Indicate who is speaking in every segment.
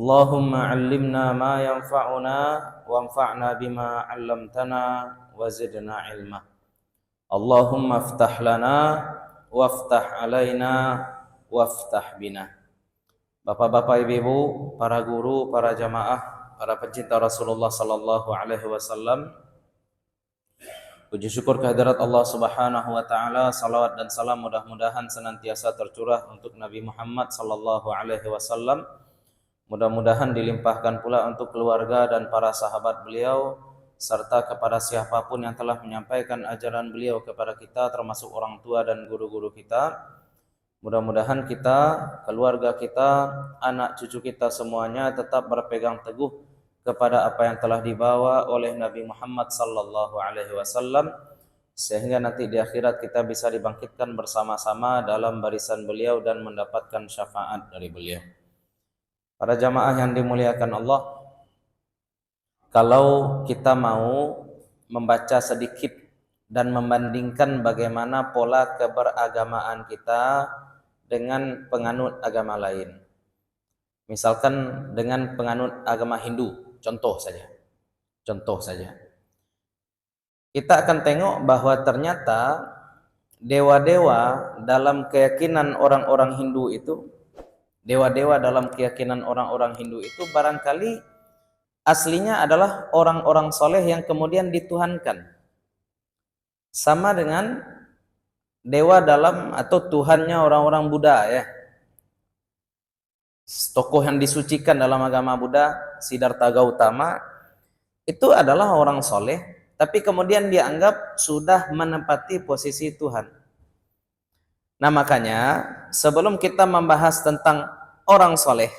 Speaker 1: Allahumma 'allimna ma yanfa'una wanfa'na bima 'allamtana wa zidna 'ilma. Allahumma iftah lana waftah 'alaina waftah bina. Bapak-bapak, ibu-ibu, para guru, para jamaah, para pencinta Rasulullah sallallahu alaihi wasallam, puji syukur kehadirat Allah Subhanahu wa taala, salawat dan salam mudah-mudahan senantiasa tercurah untuk Nabi Muhammad sallallahu alaihi wasallam. Mudah-mudahan dilimpahkan pula untuk keluarga dan para sahabat beliau, serta kepada siapapun yang telah menyampaikan ajaran beliau kepada kita, termasuk orang tua dan guru-guru kita. Mudah-mudahan kita, keluarga kita, anak cucu kita semuanya tetap berpegang teguh kepada apa yang telah dibawa oleh Nabi Muhammad sallallahu alaihi wasallam, sehingga nanti di akhirat kita bisa dibangkitkan bersama-sama dalam barisan beliau dan mendapatkan syafaat dari beliau. Para jamaah yang dimuliakan Allah, kalau kita mau membaca sedikit dan membandingkan bagaimana pola keberagamaan kita dengan penganut agama lain, misalkan dengan penganut agama Hindu, contoh saja, kita akan tengok bahwa ternyata dewa-dewa dalam keyakinan orang-orang Hindu itu, barangkali aslinya adalah orang-orang soleh yang kemudian dituhankan, sama dengan dewa dalam atau Tuhannya orang-orang Buddha, ya. Tokoh yang disucikan dalam agama Buddha, Siddhartha Gautama, itu adalah orang soleh, tapi kemudian dianggap sudah menempati posisi Tuhan. Nah, makanya sebelum kita membahas tentang orang soleh,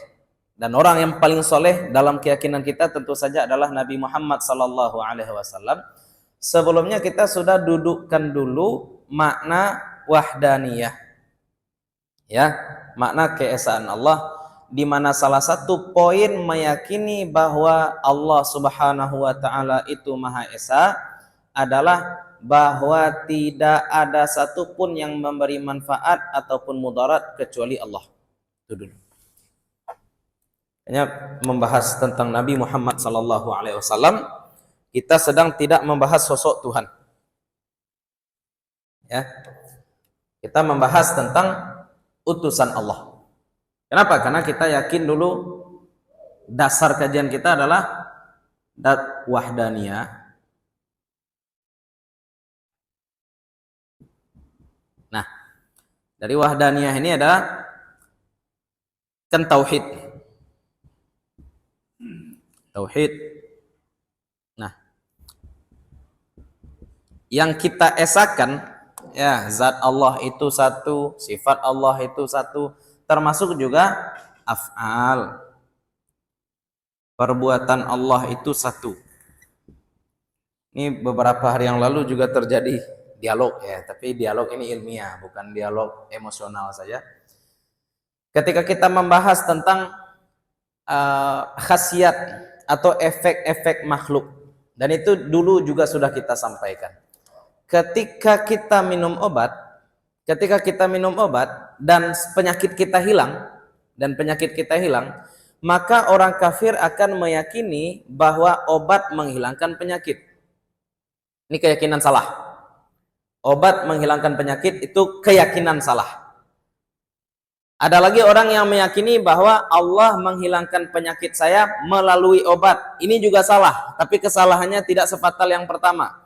Speaker 1: dan orang yang paling soleh dalam keyakinan kita tentu saja adalah Nabi Muhammad sallallahu alaihi wasallam, sebelumnya kita sudah dudukkan dulu makna wahdaniyah, ya, makna keesaan Allah, di mana salah satu poin meyakini bahwa Allah Subhanahu wa taala itu Maha Esa adalah bahwa tidak ada satupun yang memberi manfaat ataupun mudarat kecuali Allah. Itu dulu. Hanya membahas tentang Nabi Muhammad sallallahu alaihi wasallam, kita sedang tidak membahas sosok Tuhan. Ya. Kita membahas tentang utusan Allah. Kenapa? Karena kita yakin dulu dasar kajian kita adalah wahdaniyah. Nah, dari wahdaniyah ini adalah kan tauhid. Nah, yang kita esakan, ya, zat Allah itu satu, sifat Allah itu satu, termasuk juga af'al, perbuatan Allah itu satu. Ini beberapa hari yang lalu juga terjadi dialog, ya, tapi dialog ini ilmiah, bukan dialog emosional saja. Ketika kita membahas tentang khasiat atau efek-efek makhluk, dan itu dulu juga sudah kita sampaikan. Ketika kita minum obat dan penyakit kita hilang, maka orang kafir akan meyakini bahwa obat menghilangkan penyakit. Ini keyakinan salah. Obat menghilangkan penyakit itu keyakinan salah. Ada lagi orang yang meyakini bahwa Allah menghilangkan penyakit saya melalui obat. Ini juga salah, tapi kesalahannya tidak sefatal yang pertama.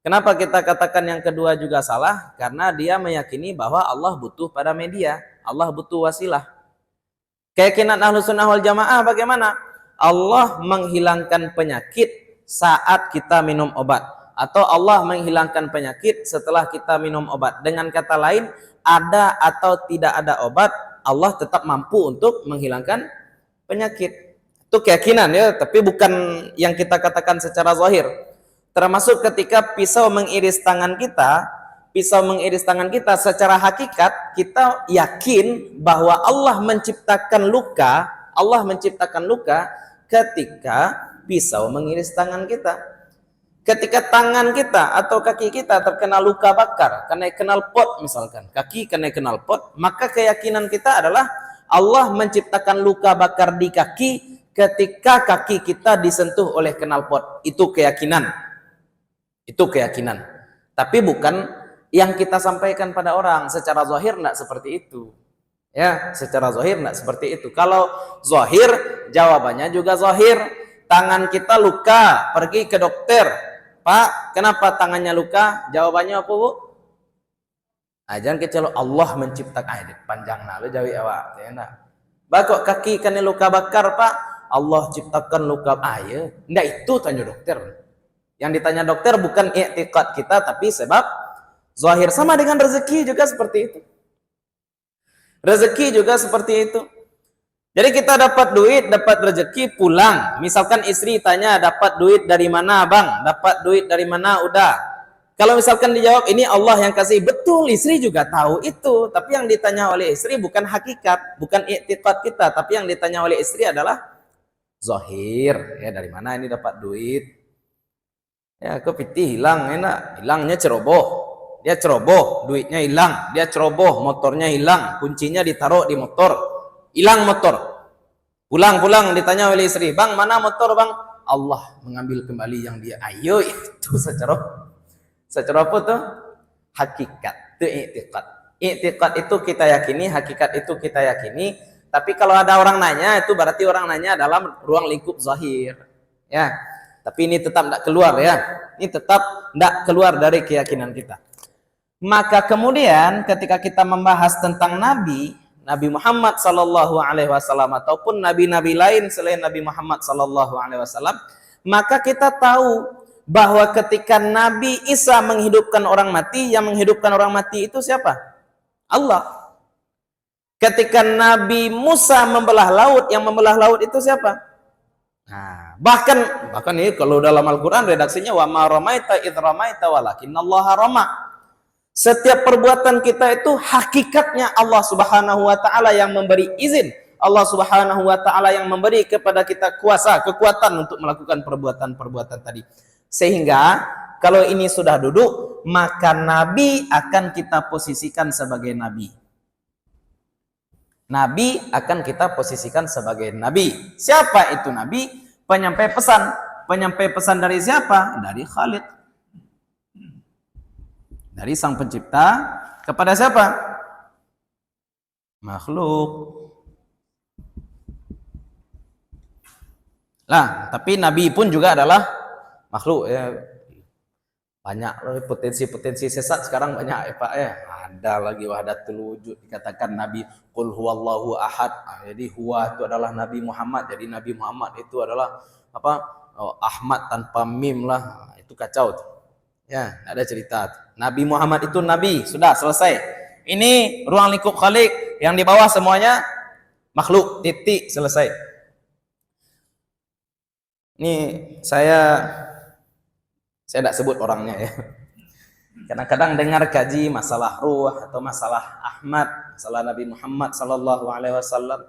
Speaker 1: Kenapa kita katakan yang kedua juga salah? Karena dia meyakini bahwa Allah butuh pada media, Allah butuh wasilah. Keyakinan Ahlussunnah wal Jamaah bagaimana? Allah menghilangkan penyakit saat kita minum obat, atau Allah menghilangkan penyakit setelah kita minum obat. Dengan kata lain, ada atau tidak ada obat, Allah tetap mampu untuk menghilangkan penyakit. Itu keyakinan, ya, tapi bukan yang kita katakan secara zahir. Termasuk ketika pisau mengiris tangan kita, secara hakikat kita yakin bahwa Allah menciptakan luka ketika pisau mengiris tangan kita. Ketika tangan kita atau kaki kita terkena luka bakar, kena knalpot misalkan, kaki kena knalpot, maka keyakinan kita adalah Allah menciptakan luka bakar di kaki ketika kaki kita disentuh oleh knalpot. Itu keyakinan. Itu keyakinan. Tapi bukan yang kita sampaikan pada orang. Secara zahir enggak seperti itu. Ya, secara zahir enggak seperti itu. Kalau zahir, jawabannya juga zahir. Tangan kita luka, pergi ke dokter. Pak, kenapa tangannya luka? Jawabannya apa, Bu? Jangan kecelo Allah menciptakan panjang lalu jawi awak ya nak. Bakok kaki kan luka bakar, Pak. Allah ciptakan luka ya. Enggak itu tanya dokter. Yang ditanya dokter bukan i'tiqad kita tapi sebab zahir. Sama dengan rezeki juga seperti itu. Rezeki juga seperti itu. Jadi kita dapat duit, dapat rezeki, pulang. Misalkan istri tanya, dapat duit dari mana, Bang? Dapat duit dari mana? Udah. Kalau misalkan dijawab, ini Allah yang kasih. Betul, istri juga tahu itu. Tapi yang ditanya oleh istri bukan hakikat, bukan i'tiqad kita. Tapi yang ditanya oleh istri adalah zahir. Ya, dari mana ini dapat duit? Ya, kepiti hilang, enak. Hilangnya ceroboh. Dia ceroboh, duitnya hilang. Dia ceroboh, motornya hilang. Kuncinya ditaruh di motor. Hilang motor. Pulang-pulang ditanya oleh istri, Bang, mana motor, Bang? Allah mengambil kembali yang dia. Ayo, itu secara apa tuh? Hakikat. Itu i'tiqad. I'tiqad itu kita yakini, hakikat itu kita yakini. Tapi kalau ada orang nanya, itu berarti orang nanya dalam ruang lingkup zahir. Ya. Tapi ini tetap tidak keluar ya. Ini tetap tidak keluar dari keyakinan kita. Maka kemudian ketika kita membahas tentang Nabi Muhammad sallallahu alaihi wasallam ataupun nabi-nabi lain selain Nabi Muhammad sallallahu alaihi wasallam, maka kita tahu bahwa ketika Nabi Isa menghidupkan orang mati, yang menghidupkan orang mati itu siapa? Allah. Ketika Nabi Musa membelah laut, yang membelah laut itu siapa? Nah, bahkan ini kalau dalam Al-Qur'an redaksinya wa ma ramaita id ramaita walakinnallaha rama. Setiap perbuatan kita itu hakikatnya Allah Subhanahu wa taala yang memberi izin. Allah Subhanahu wa taala yang memberi kepada kita kuasa, kekuatan untuk melakukan perbuatan-perbuatan tadi. Sehingga kalau ini sudah duduk, maka Nabi akan kita posisikan sebagai Nabi. Nabi akan kita posisikan sebagai Nabi. Siapa itu Nabi? Penyampai pesan. Penyampai pesan dari siapa? Dari Khaliq. Dari Sang Pencipta kepada siapa? Makhluk. Lah, tapi Nabi pun juga adalah makhluk ya. Banyak potensi-potensi sesat sekarang banyak ya Pak ya. Ada lagi wahdatul wujud dikatakan Nabi qul huwallahu ahad. Jadi huwa itu adalah Nabi Muhammad. Jadi Nabi Muhammad itu adalah apa? Ahmad tanpa mim lah. Itu kacau tuh. Ya, ada cerita. Nabi Muhammad itu Nabi, sudah selesai. Ini ruang lingkup Khaliq, yang di bawah semuanya makhluk, titik, selesai. Ini saya tidak sebut orangnya ya. Kadang-kadang dengar kaji masalah ruh atau masalah Ahmad, masalah Nabi Muhammad sallallahu alaihi wasallam.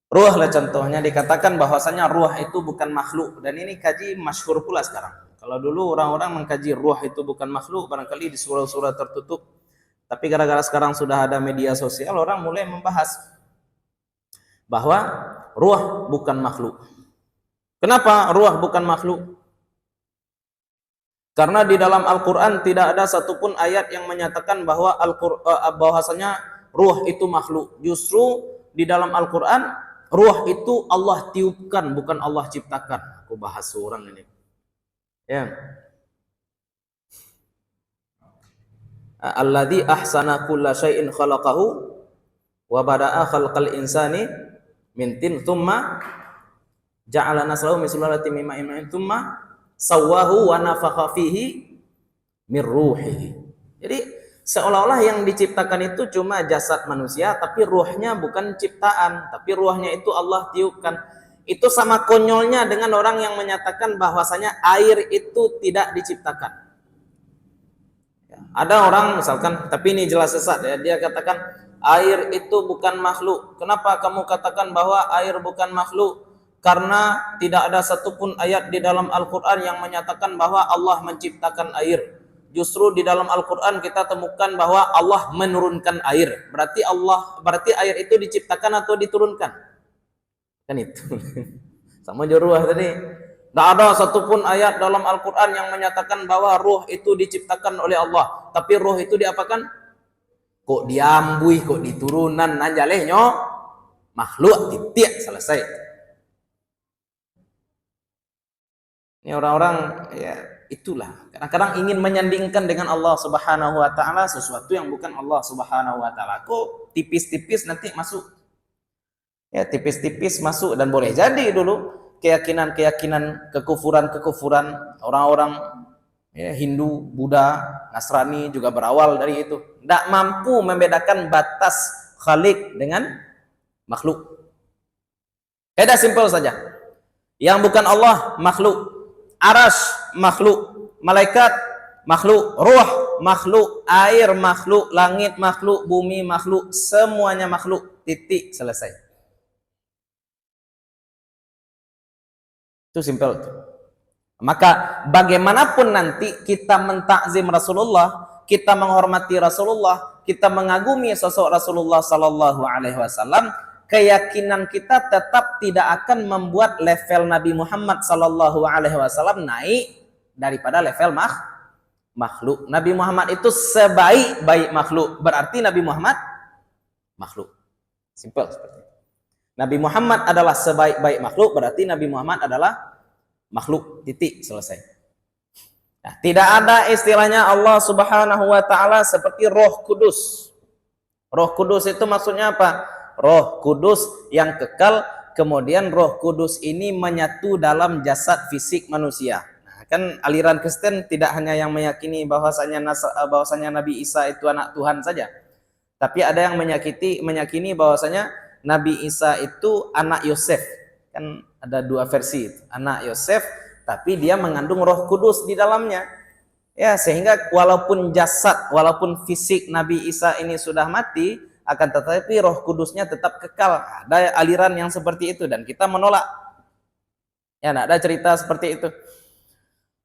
Speaker 1: Ruh lah contohnya, dikatakan bahwasanya ruh itu bukan makhluk, dan ini kaji masyhur pula sekarang. Kalau dulu orang-orang mengkaji ruh itu bukan makhluk, barangkali di surah-surah tertutup. Tapi gara-gara sekarang sudah ada media sosial, orang mulai membahas bahwa ruh bukan makhluk. Kenapa ruh bukan makhluk? Karena di dalam Al-Quran tidak ada satupun ayat yang menyatakan bahwa bahwasanya ruh itu makhluk. Justru di dalam Al-Quran, ruh itu Allah tiupkan, bukan Allah ciptakan. Aku bahas seorang ini. Ya. Alladzi ahsana kulla syai'in khalaqahu wa bada'a khalqal insani min tin tsumma ja'ala naslahu min sulalatin min ma'in tsumma sawwahu wa nafakha fihi min ruhihi. Jadi seolah-olah yang diciptakan itu cuma jasad manusia, tapi ruhnya bukan ciptaan, tapi ruhnya itu Allah tiupkan. Itu sama konyolnya dengan orang yang menyatakan bahwasanya air itu tidak diciptakan. Ya, ada orang misalkan, tapi ini jelas sesat ya, dia katakan air itu bukan makhluk. Kenapa kamu katakan bahwa air bukan makhluk? Karena tidak ada satupun ayat di dalam Al-Quran yang menyatakan bahwa Allah menciptakan air. Justru di dalam Al-Quran kita temukan bahwa Allah menurunkan air. Berarti air itu diciptakan atau diturunkan? Kan itu. Sama ruh tadi. Tidak ada satupun ayat dalam Al-Quran yang menyatakan bahwa ruh itu diciptakan oleh Allah. Tapi ruh itu diapakan? Kok diambui, kok diturunan, nanjalehnya makhluk, titik, selesai. Ini orang-orang, ya itulah. Kadang-kadang ingin menyandingkan dengan Allah Subhanahu Wa Taala sesuatu yang bukan Allah Subhanahu Wa Taala. Kok tipis-tipis nanti masuk. Ya tipis-tipis masuk, dan boleh jadi dulu keyakinan-keyakinan kekufuran-kekufuran orang-orang ya, Hindu, Buddha, Nasrani juga berawal dari itu. Tidak mampu membedakan batas Khalik dengan makhluk. Kaidah simpel saja. Yang bukan Allah makhluk, Arasy makhluk, malaikat makhluk, ruh makhluk, air makhluk, langit makhluk, bumi makhluk, semuanya makhluk. Titik, selesai. Itu simpel. Maka bagaimanapun nanti kita mentakzim Rasulullah, kita menghormati Rasulullah, kita mengagumi sosok Rasulullah sallallahu alaihi wasallam, keyakinan kita tetap tidak akan membuat level Nabi Muhammad sallallahu alaihi wasallam naik daripada level makhluk. Nabi Muhammad itu sebaik-baik makhluk, berarti Nabi Muhammad makhluk. Simpel seperti itu. Nabi Muhammad adalah sebaik-baik makhluk, berarti Nabi Muhammad adalah makhluk, titik, selesai. Nah, tidak ada istilahnya Allah Subhanahu Wa Taala seperti Roh Kudus. Roh Kudus itu maksudnya apa? Roh Kudus yang kekal, kemudian Roh Kudus ini menyatu dalam jasad fisik manusia. Nah, kan aliran Kristen tidak hanya yang meyakini bahwasanya Nabi Isa itu anak Tuhan saja, tapi ada yang meyakini bahwasanya Nabi Isa itu anak Yosef. Kan ada dua versi itu. Anak Yosef, tapi dia mengandung Roh Kudus di dalamnya. Ya, sehingga walaupun jasad, walaupun fisik Nabi Isa ini sudah mati, akan tetapi Roh Kudusnya tetap kekal. Ada aliran yang seperti itu dan kita menolak. Ya, tidak ada cerita seperti itu.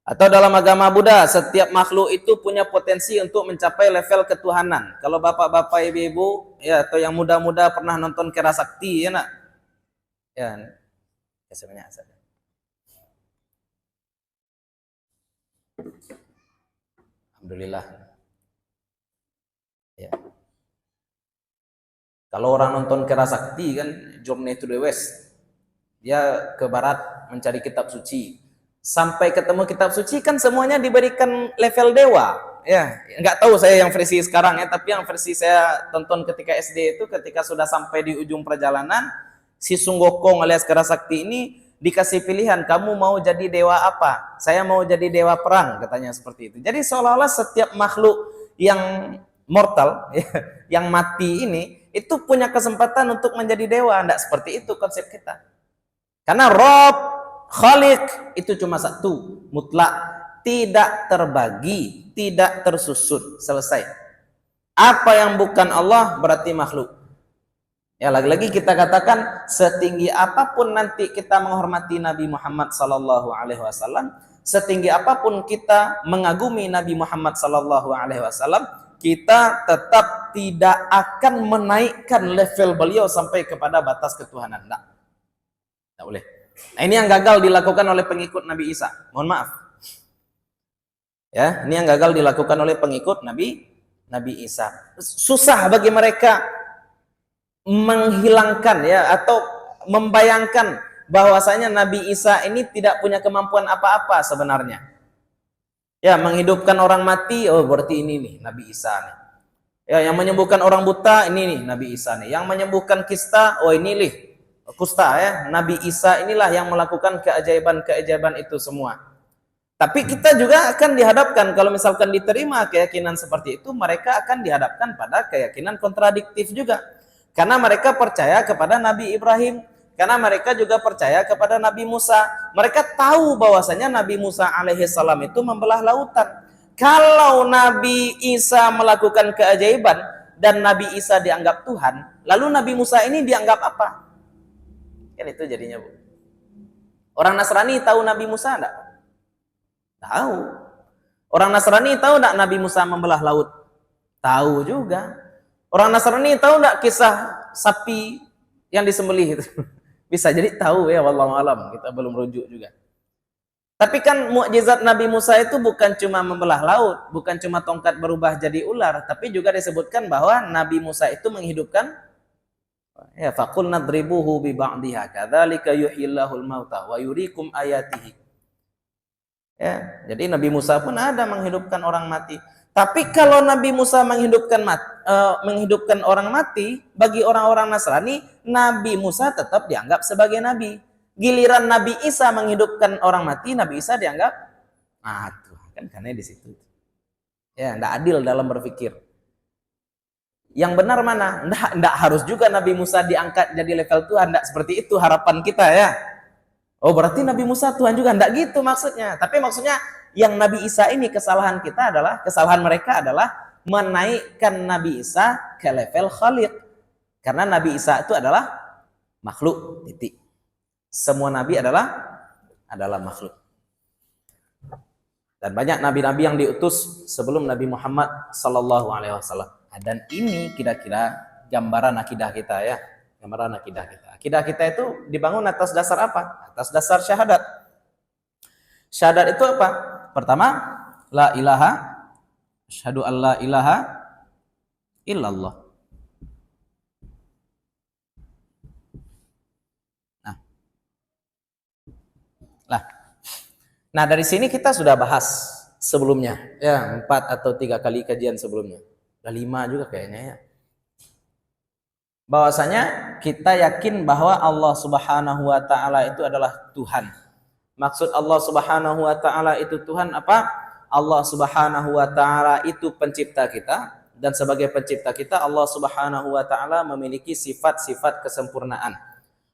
Speaker 1: Atau dalam agama Buddha, setiap makhluk itu punya potensi untuk mencapai level ketuhanan. Kalau bapak-bapak, ibu-ibu, ya, atau yang muda-muda pernah nonton Kera Sakti, ya nak? Ya sebenarnya saja. Alhamdulillah. Ya. Kalau orang nonton Kera Sakti kan, Journey to the West, dia ke barat mencari kitab suci. Sampai ketemu kitab suci kan semuanya diberikan level dewa. Ya, nggak tahu saya yang versi sekarang ya, tapi yang versi saya tonton ketika SD itu, ketika sudah sampai di ujung perjalanan, si Sunggokong alias Kera Sakti ini dikasih pilihan, kamu mau jadi dewa apa? Saya mau jadi dewa perang, katanya seperti itu. Jadi seolah-olah setiap makhluk yang mortal, yang mati ini, itu punya kesempatan untuk menjadi dewa. Nggak seperti itu konsep kita. Karena Rob Khalik itu cuma satu, mutlak, tidak terbagi, tidak tersusun, selesai. Apa yang bukan Allah berarti makhluk. Ya, lagi-lagi kita katakan, setinggi apapun nanti kita menghormati Nabi Muhammad sallallahu alaihi wasallam, setinggi apapun kita mengagumi Nabi Muhammad sallallahu alaihi wasallam, kita tetap tidak akan menaikkan level beliau sampai kepada batas ketuhanan. Tidak boleh. Nah, ini yang gagal dilakukan oleh pengikut Nabi Isa. Mohon maaf. Ya, ini yang gagal dilakukan oleh pengikut Nabi Isa. Susah bagi mereka menghilangkan ya atau membayangkan bahwasanya Nabi Isa ini tidak punya kemampuan apa-apa sebenarnya. Ya, menghidupkan orang mati, oh berarti ini nih Nabi Isa nih. Ya, yang menyembuhkan orang buta ini nih Nabi Isa nih. Yang menyembuhkan kista, oh ini nih kusta ya, Nabi Isa inilah yang melakukan keajaiban-keajaiban itu semua. Tapi kita juga akan dihadapkan, kalau misalkan diterima keyakinan seperti itu, mereka akan dihadapkan pada keyakinan kontradiktif juga. Karena mereka percaya kepada Nabi Ibrahim, karena mereka juga percaya kepada Nabi Musa. Mereka tahu bahwasanya Nabi Musa alaihissalam itu membelah lautan. Kalau Nabi Isa melakukan keajaiban dan Nabi Isa dianggap Tuhan, lalu Nabi Musa ini dianggap apa? Kan itu jadinya, Bu. Orang Nasrani tahu Nabi Musa enggak? Tahu. Orang Nasrani tahu enggak Nabi Musa membelah laut? Tahu juga. Orang Nasrani tahu enggak kisah sapi yang disembelih itu? Bisa jadi tahu ya, wallahu alam, kita belum rujuk juga. Tapi kan mukjizat Nabi Musa itu bukan cuma membelah laut, bukan cuma tongkat berubah jadi ular, tapi juga disebutkan bahwa Nabi Musa itu menghidupkan, ya, faqul nadribuhu bi ba'dihha kadzalika yuhyillahul mauta wa yuriikum ayatihi. Ya, jadi Nabi Musa pun ada menghidupkan orang mati. Tapi kalau Nabi Musa menghidupkan orang mati, bagi orang-orang Nasrani, Nabi Musa tetap dianggap sebagai nabi. Giliran Nabi Isa menghidupkan orang mati, Nabi Isa dianggap tuh, kan karena di situ. Ya, enggak adil dalam berpikir. Yang benar mana? Enggak harus juga Nabi Musa diangkat jadi level Tuhan, enggak seperti itu harapan kita ya. Oh, berarti Nabi Musa Tuhan juga, enggak gitu maksudnya. Tapi maksudnya yang Nabi Isa ini kesalahan mereka adalah menaikkan Nabi Isa ke level Khaliq. Karena Nabi Isa itu adalah makhluk, titik. Semua nabi adalah makhluk. Dan banyak nabi-nabi yang diutus sebelum Nabi Muhammad sallallahu alaihi wasallam. Dan ini kira-kira gambaran akidah kita ya. Gambaran akidah kita. Akidah kita itu dibangun atas dasar apa? Atas dasar syahadat. Syahadat itu apa? Pertama, la ilaha, asyhadu an la ilaha illallah. Nah, dari sini kita sudah bahas sebelumnya, ya 4 atau 3 kali kajian sebelumnya, udah 5 juga kayaknya ya. Bahwasanya kita yakin bahwa Allah Subhanahu wa taala itu adalah Tuhan. Maksud Allah Subhanahu wa taala itu Tuhan apa? Allah Subhanahu wa taala itu pencipta kita, dan sebagai pencipta kita Allah Subhanahu wa taala memiliki sifat-sifat kesempurnaan.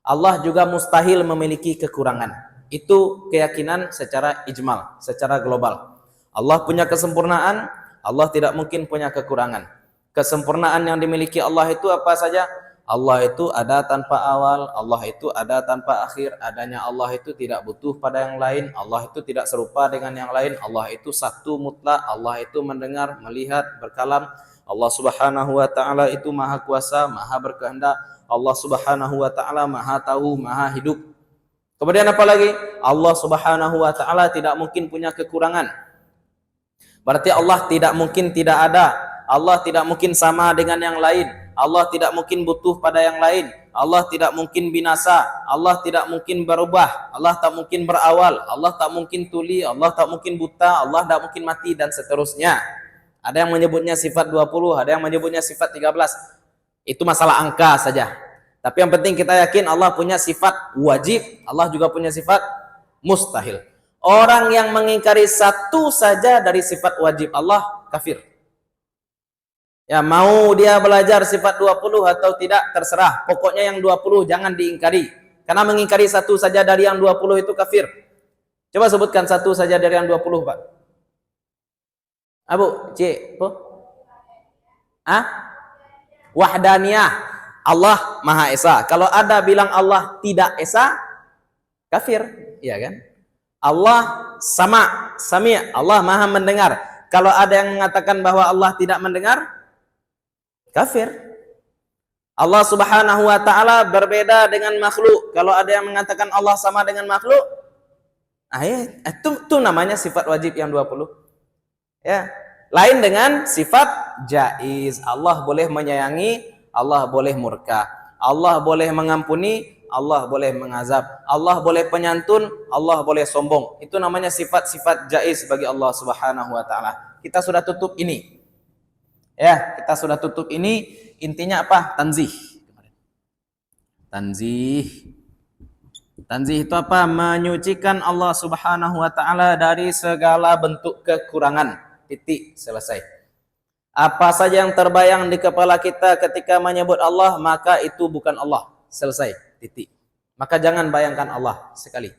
Speaker 1: Allah juga mustahil memiliki kekurangan. Itu keyakinan secara ijmal, secara global. Allah punya kesempurnaan, Allah tidak mungkin punya kekurangan. Kesempurnaan yang dimiliki Allah itu apa saja? Allah itu ada tanpa awal, Allah itu ada tanpa akhir. Adanya Allah itu tidak butuh pada yang lain, Allah itu tidak serupa dengan yang lain, Allah itu satu mutlak, Allah itu mendengar, melihat, berkalam. Allah Subhanahu wa taala itu maha kuasa, maha berkehendak. Allah Subhanahu wa taala maha tahu, maha hidup. Kemudian apa lagi? Allah Subhanahu wa taala tidak mungkin punya kekurangan. Berarti Allah tidak mungkin tidak ada. Allah tidak mungkin sama dengan yang lain. Allah tidak mungkin butuh pada yang lain. Allah tidak mungkin binasa. Allah tidak mungkin berubah. Allah tak mungkin berawal. Allah tak mungkin tuli. Allah tak mungkin buta. Allah tak mungkin mati, dan seterusnya. Ada yang menyebutnya sifat 20, ada yang menyebutnya sifat 13. Itu masalah angka saja. Tapi yang penting kita yakin Allah punya sifat wajib, Allah juga punya sifat mustahil. Orang yang mengingkari satu saja dari sifat wajib Allah, kafir. Ya, mau dia belajar sifat 20 atau tidak, terserah. Pokoknya yang 20 jangan diingkari. Karena mengingkari satu saja dari yang 20 itu kafir. Coba sebutkan satu saja dari yang 20, Pak. Abu, C, po? Wahdaniyah. Allah Maha Esa. Kalau ada bilang Allah tidak esa, kafir, iya kan? Allah sama, sami', Allah Maha mendengar. Kalau ada yang mengatakan bahwa Allah tidak mendengar, kafir. Allah Subhanahu wa taala berbeda dengan makhluk. Kalau ada yang mengatakan Allah sama dengan makhluk, itu namanya sifat wajib yang 20. Ya. Lain dengan sifat jaiz. Allah boleh menyayangi, Allah boleh murka, Allah boleh mengampuni, Allah boleh mengazab, Allah boleh penyantun, Allah boleh sombong. Itu namanya sifat-sifat jaiz bagi Allah Subhanahu wa taala. Kita sudah tutup ini. Ya, kita sudah tutup ini. Intinya apa? Tanzih. Tanzih. Tanzih itu apa? Menyucikan Allah Subhanahu wa taala dari segala bentuk kekurangan. Titik, selesai. Apa saja yang terbayang di kepala kita ketika menyebut Allah, maka itu bukan Allah. Selesai, titik. Maka jangan bayangkan Allah sekali.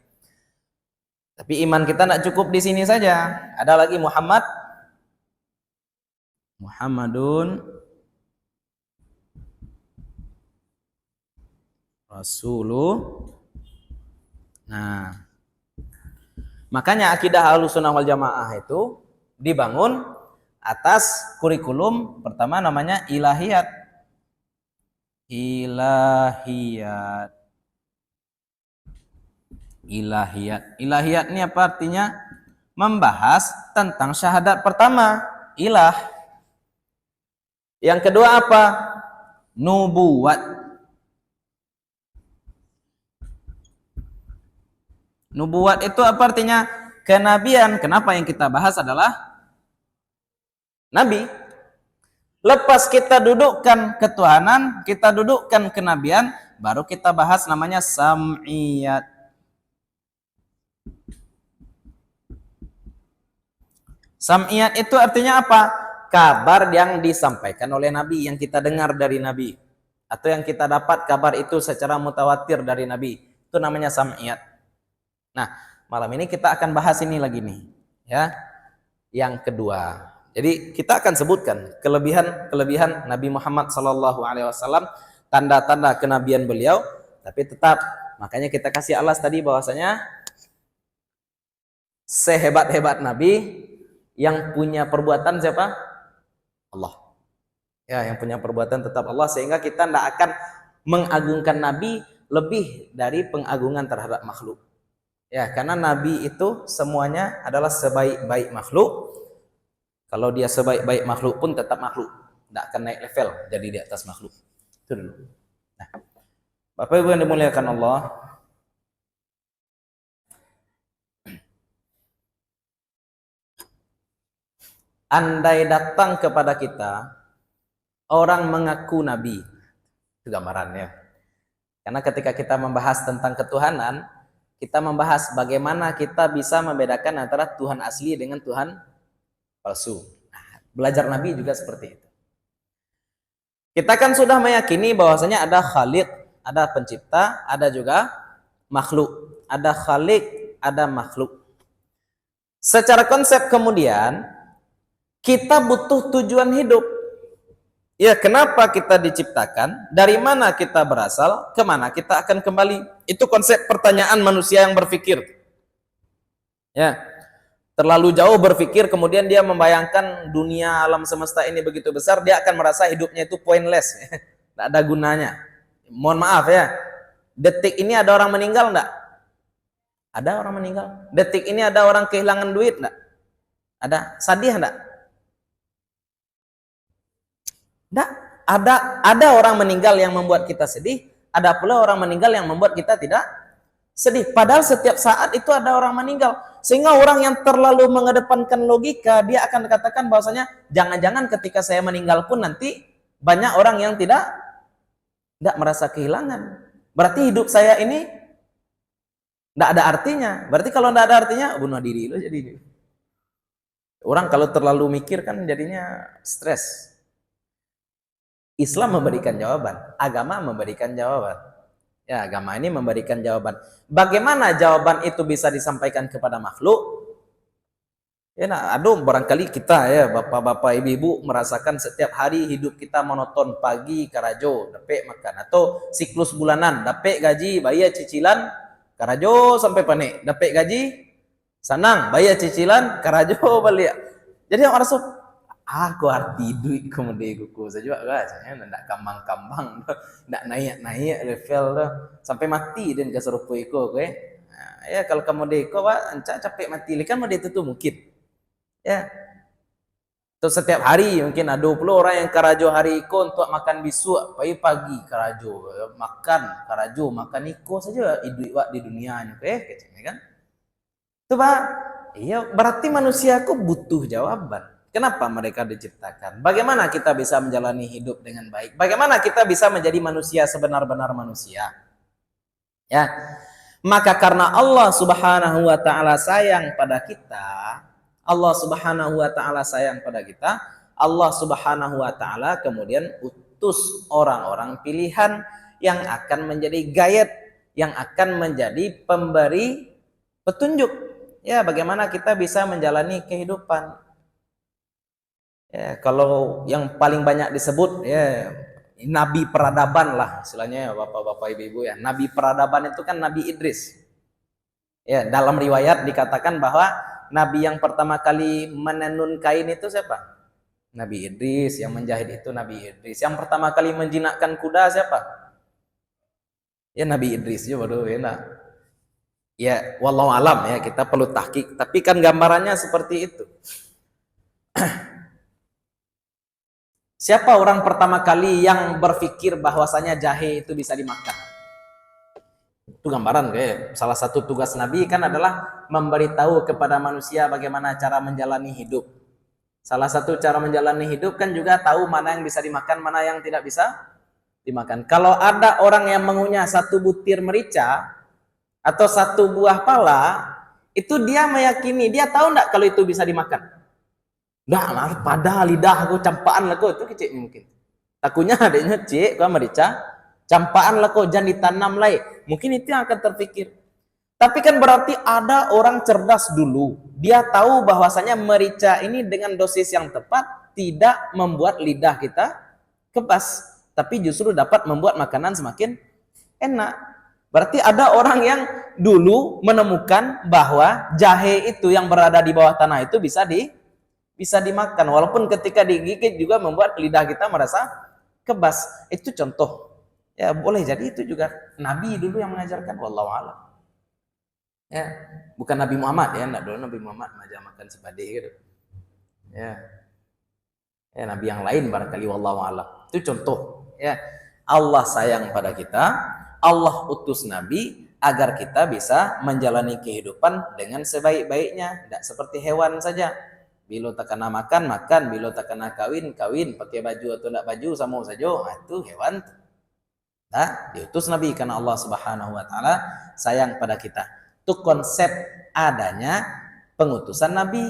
Speaker 1: Tapi iman kita tidak cukup di sini saja. Ada lagi Muhammadun Rasulullah. Nah, makanya akidah Ahlussunnah wal Jamaah itu dibangun atas kurikulum pertama namanya ilahiyat. Ilahiyat. Ilahiyat. Ilahiyat ini apa artinya? Membahas tentang syahadat pertama, ilah. Yang kedua apa? Nubuwat. Nubuwat itu apa artinya? Kenabian. Kenapa yang kita bahas adalah nabi? Lepas kita dudukkan ketuhanan, kita dudukkan kenabian, baru kita bahas namanya sam'iyat. Sam'iyat itu artinya apa? Kabar yang disampaikan oleh nabi, yang kita dengar dari nabi, atau yang kita dapat kabar itu secara mutawatir dari nabi. Itu namanya sam'iyat. Nah, malam ini kita akan bahas ini lagi nih, ya. Yang kedua. Jadi kita akan sebutkan kelebihan Nabi Muhammad SAW, tanda-tanda kenabian beliau, tapi tetap makanya kita kasih alas tadi bahwasanya sehebat-hebat Nabi yang punya perbuatan siapa? Allah. Ya, yang punya perbuatan tetap Allah, sehingga kita tidak akan mengagungkan Nabi lebih dari pengagungan terhadap makhluk. Ya, karena Nabi itu semuanya adalah sebaik-baik makhluk. Kalau dia sebaik-baik makhluk pun tetap makhluk, tidak akan naik level jadi di atas makhluk. Itu dulu. Nah, Bapak Ibu yang dimuliakan Allah, andai datang kepada kita orang mengaku nabi, itu gambarannya. Karena ketika kita membahas tentang ketuhanan, kita membahas bagaimana kita bisa membedakan antara Tuhan asli dengan Tuhan palsu. Nah, belajar nabi juga seperti itu. Kita kan sudah meyakini bahwasanya ada Khaliq, ada pencipta, ada juga makhluk. Ada Khaliq, ada makhluk. Secara konsep kemudian kita butuh tujuan hidup. Ya, kenapa kita diciptakan? Dari mana kita berasal? Kemana kita akan kembali? Itu konsep pertanyaan manusia yang berpikir. Ya, terlalu jauh berpikir, kemudian dia membayangkan dunia alam semesta ini begitu besar, dia akan merasa hidupnya itu pointless, tidak ada gunanya. Mohon maaf ya, detik ini ada orang meninggal enggak? Ada orang meninggal. Detik ini ada orang kehilangan duit enggak? Ada. Sedih enggak? Enggak. Ada orang meninggal yang membuat kita sedih, ada pula orang meninggal yang membuat kita tidak sedih. Padahal setiap saat itu ada orang meninggal. Sehingga orang yang terlalu mengedepankan logika, dia akan katakan bahwasanya jangan-jangan ketika saya meninggal pun nanti banyak orang yang tidak merasa kehilangan. Berarti hidup saya ini tidak ada artinya. Berarti kalau tidak ada artinya, bunuh diri lo jadi. Orang kalau terlalu mikir kan jadinya stres. Islam memberikan jawaban, agama memberikan jawaban. Ya, agama ini memberikan jawaban. Bagaimana jawaban itu bisa disampaikan kepada makhluk? Ya, nah, aduh, barangkali kita ya, bapak-bapak, ibu-ibu merasakan setiap hari hidup kita monoton, pagi karajo, dapet makan, atau siklus bulanan, dapet gaji, bayar cicilan, karajo sampai panik, dapet gaji, senang, bayar cicilan, karajo balik. Jadi orang rasa aku arti duit kemudian kuku saya juga saya ndak kambang-kambang ndak naik level dah sampai mati dan keserupa iko kowe. Nah, ya kalau kamu deko Pak ancak capek mati kan mau itu mungkin. Ya. Tuh setiap hari mungkin ada 20 orang yang karajo hari iko untuk makan bisu pagi karajo makan karajo makan iko saja duit wak di dunianya kecil kan. Tuh Pak. Iya berarti manusiaku butuh jawaban. Kenapa mereka diciptakan? Bagaimana kita bisa menjalani hidup dengan baik? Bagaimana kita bisa menjadi manusia sebenar-benar manusia? Ya. Maka karena Allah Subhanahu wa taala sayang pada kita, Allah Subhanahu wa taala sayang pada kita, Allah Subhanahu wa taala kemudian utus orang-orang pilihan yang akan menjadi guide, yang akan menjadi pemberi petunjuk. Ya, bagaimana kita bisa menjalani kehidupan? Ya, kalau yang paling banyak disebut ya nabi peradaban lah istilahnya ya, bapak-bapak ibu-ibu ya. Nabi peradaban itu kan Nabi Idris. Ya, dalam riwayat dikatakan bahwa nabi yang pertama kali menenun kain itu siapa? Nabi Idris. Yang menjahit itu Nabi Idris. Yang pertama kali menjinakkan kuda siapa? Ya Nabi Idris juga baru ya. Ya, wallahu alam ya, kita perlu tahqiq, tapi kan gambarannya seperti itu. Siapa orang pertama kali yang berpikir bahwasanya jahe itu bisa dimakan? Itu gambaran kayak salah satu tugas Nabi kan adalah memberitahu kepada manusia bagaimana cara menjalani hidup. Salah satu cara menjalani hidup kan juga tahu mana yang bisa dimakan, mana yang tidak bisa dimakan. Kalau ada orang yang mengunyah satu butir merica atau satu buah pala, itu dia meyakini, dia tahu enggak kalau itu bisa dimakan? Enggak lah, pada lidah aku campaan lah kok, itu kecil mungkin. Takutnya adanya cik, kau merica, campaan lah kok, jangan ditanam lagi. Mungkin itu yang akan terpikir. Tapi kan berarti ada orang cerdas dulu. Dia tahu bahwasanya merica ini dengan dosis yang tepat tidak membuat lidah kita kebas, tapi justru dapat membuat makanan semakin enak. Berarti ada orang yang dulu menemukan bahwa jahe itu yang berada di bawah tanah itu bisa dimakan, walaupun ketika digigit juga membuat lidah kita merasa kebas. Itu contoh. Ya, boleh jadi itu juga Nabi dulu yang mengajarkan, wallahu a'lam. Ya, bukan Nabi Muhammad ya, enggak dulu Nabi Muhammad aja makan sepade gitu. Ya. Ya, Nabi yang lain barangkali, wallahu a'lam. Itu contoh. Ya, Allah sayang pada kita, Allah utus Nabi agar kita bisa menjalani kehidupan dengan sebaik-baiknya, tidak seperti hewan saja. Bila tak kena makan, makan. Bila tak kena kawin, kawin. Pakai baju atau tidak baju, sama saja. Nah, itu hewan. Nah, diutus Nabi karena Allah Subhanahu Wa Taala sayang pada kita. Itu konsep adanya pengutusan Nabi.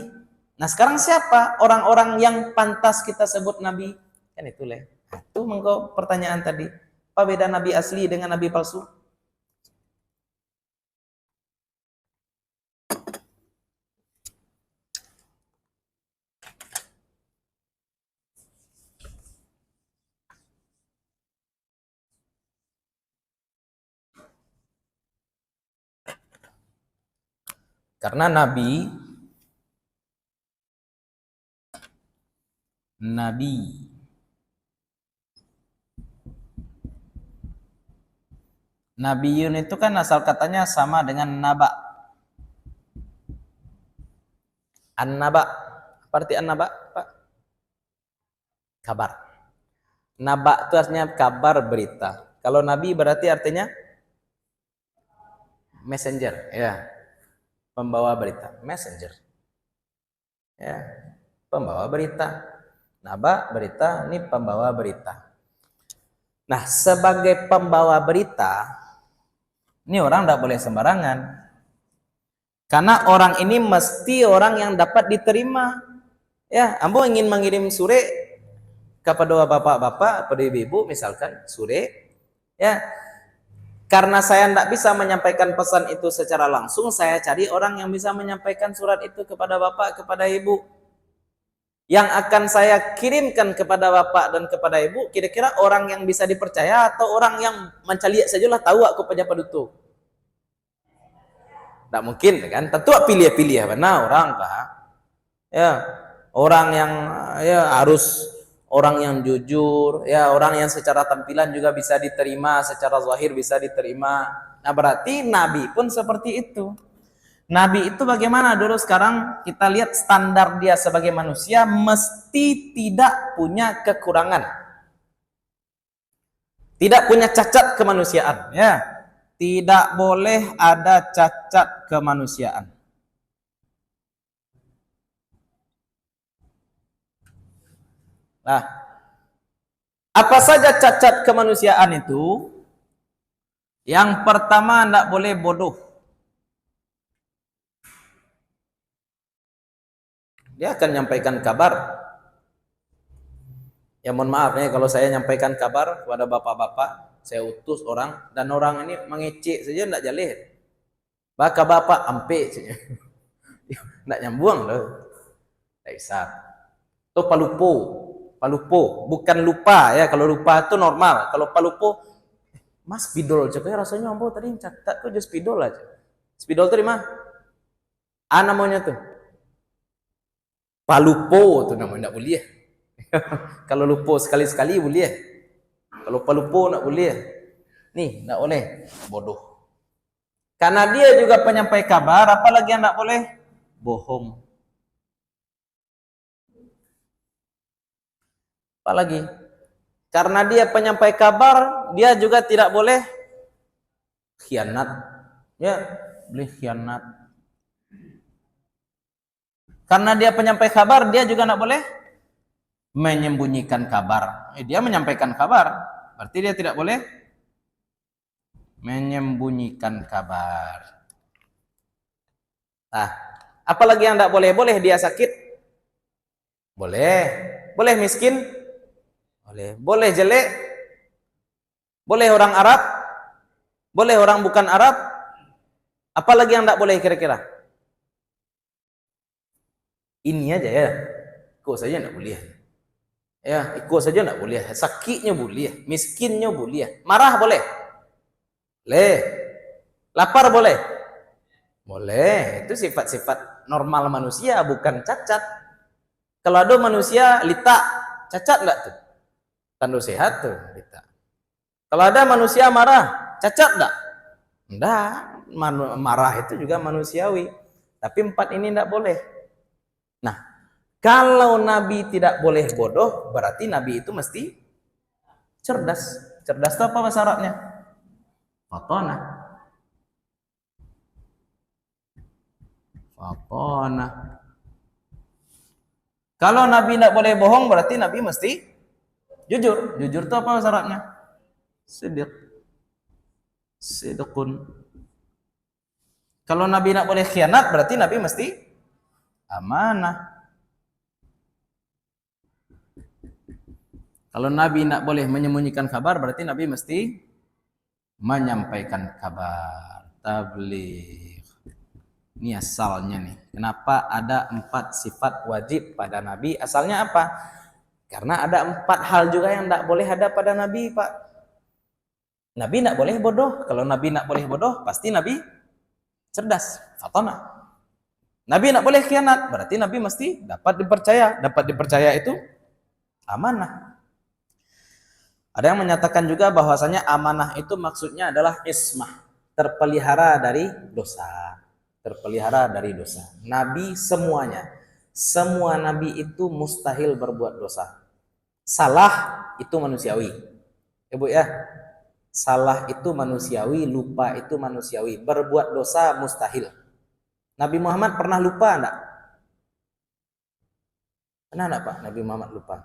Speaker 1: Nah, sekarang siapa orang-orang yang pantas kita sebut Nabi? Kan itu lah. Nah, itu mengko pertanyaan tadi. Apa beda Nabi asli dengan Nabi palsu? Karena Nabiyun itu kan asal katanya sama dengan naba. An-naba. Apa arti an-naba, Pak? Kabar. Naba itu artinya kabar, berita. Kalau nabi berarti artinya messenger, ya. Pembawa berita, messenger. Ya, pembawa berita. Naba berita, ini pembawa berita. Nah, sebagai pembawa berita, ini orang tidak boleh sembarangan. Karena orang ini mesti orang yang dapat diterima. Ya, ambo ingin mengirim sure kepada bapak-bapak, pada ibu-ibu misalkan sure, ya. Karena saya tidak bisa menyampaikan pesan itu secara langsung, saya cari orang yang bisa menyampaikan surat itu kepada bapak, kepada ibu. Yang akan saya kirimkan kepada bapak dan kepada ibu, kira-kira orang yang bisa dipercaya atau orang yang mencaliak sajalah tahu aku pada padutu. Tidak mungkin kan? Tentu pilih-pilih benar orang Pak. Ya, orang yang ya harus orang yang jujur, ya orang yang secara tampilan juga bisa diterima, secara zahir bisa diterima. Nah, berarti Nabi pun seperti itu. Nabi itu bagaimana dulu, sekarang kita lihat standar dia sebagai manusia mesti tidak punya kekurangan. Tidak punya cacat kemanusiaan, ya. Tidak boleh ada cacat kemanusiaan. Nah, apa saja cacat kemanusiaan itu? Yang pertama, tidak boleh bodoh. Dia akan menyampaikan kabar. Ya mohon maaf nih kalau saya menyampaikan kabar kepada bapak-bapak, saya utus orang dan orang ini mengecek saja tidak jalih. Bapak ampe saja. Tidak nyambung loh. Tidak bisa. Itu palupo, bukan lupa ya. Kalau lupa itu normal. Kalau palupo, Mas spidol aja kayak rasanya ambo tadi catat tuh just spidol aja. Spidol itu di mana? Namanya tuh. Palupo tuh namanya, enggak boleh. Kalau lupo sekali-sekali boleh. Kalau palupo enggak boleh. Nih, enggak boleh. Bodoh. Karena dia juga penyampai kabar, apalagi yang tidak boleh? Bohong. Apalagi? Karena dia penyampai kabar, dia juga tidak boleh khianat. Ya, boleh khianat. Karena dia penyampai kabar, dia juga tidak boleh menyembunyikan kabar. Dia menyampaikan kabar, berarti dia tidak boleh menyembunyikan kabar. Nah, apalagi yang tidak boleh? Boleh dia sakit? Boleh. Boleh miskin? Boleh. Boleh jelek? Boleh orang Arab? Boleh orang bukan Arab? Apalagi yang tidak boleh kira-kira? Ini aja ya. Kok saja tidak boleh. Ya, ikut saja tidak boleh. Sakitnya boleh, miskinnya boleh. Marah boleh? Boleh. Lapar boleh? Boleh. Itu sifat-sifat normal manusia, bukan cacat. Kalau ada manusia litak, cacat enggak tuh? Tanda sehat tuh, litak. Kalau ada manusia marah, cacat enggak? Enggak. Marah itu juga manusiawi. Tapi 4 ini enggak boleh. Nah, kalau Nabi tidak boleh bodoh, berarti Nabi itu mesti cerdas. Cerdas itu apa bahasa Arabnya? Fatona. Fatona. Kalau Nabi tidak boleh bohong, berarti Nabi mesti jujur. Jujur itu apa bahasa Arabnya? Sidq. Sidqun. Kalau Nabi tidak boleh khianat, berarti Nabi mesti amanah. Kalau Nabi tidak boleh menyembunyikan kabar, berarti Nabi mesti menyampaikan kabar. Tabligh. Ini asalnya nih. Kenapa ada 4 sifat wajib pada Nabi? Asalnya apa? Karena ada 4 hal juga yang tidak boleh ada pada Nabi, Pak. Nabi tidak boleh bodoh. Kalau Nabi tidak boleh bodoh, pasti Nabi cerdas. Fatona. Nabi tidak boleh khianat. Berarti Nabi mesti dapat dipercaya. Dapat dipercaya itu amanah. Ada yang menyatakan juga bahwasanya amanah itu maksudnya adalah ismah, terpelihara dari dosa. Terpelihara dari dosa. Nabi semuanya, semua nabi itu mustahil berbuat dosa. Salah itu manusiawi. Ibu ya, salah itu manusiawi, lupa itu manusiawi. Berbuat dosa mustahil. Nabi Muhammad pernah lupa enggak? Pernah enggak Pak? Nabi Muhammad lupa?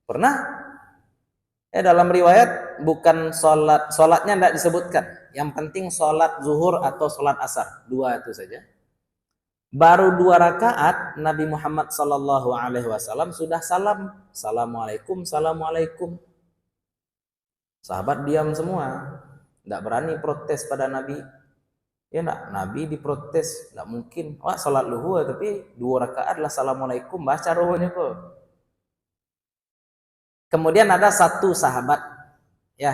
Speaker 1: Pernah? Dalam riwayat bukan solatnya tidak disebutkan. Yang penting solat zuhur atau solat asar, 2 itu saja. Baru 2 rakaat Nabi Muhammad SAW sudah salam, assalamualaikum, assalamualaikum. Sahabat diam semua, tidak berani protes pada Nabi. Ya enggak, Nabi diprotes, tidak mungkin. Wah, solat zuhur tapi 2 rakaat lah assalamualaikum, baca rohnya kok. Kemudian ada 1 sahabat ya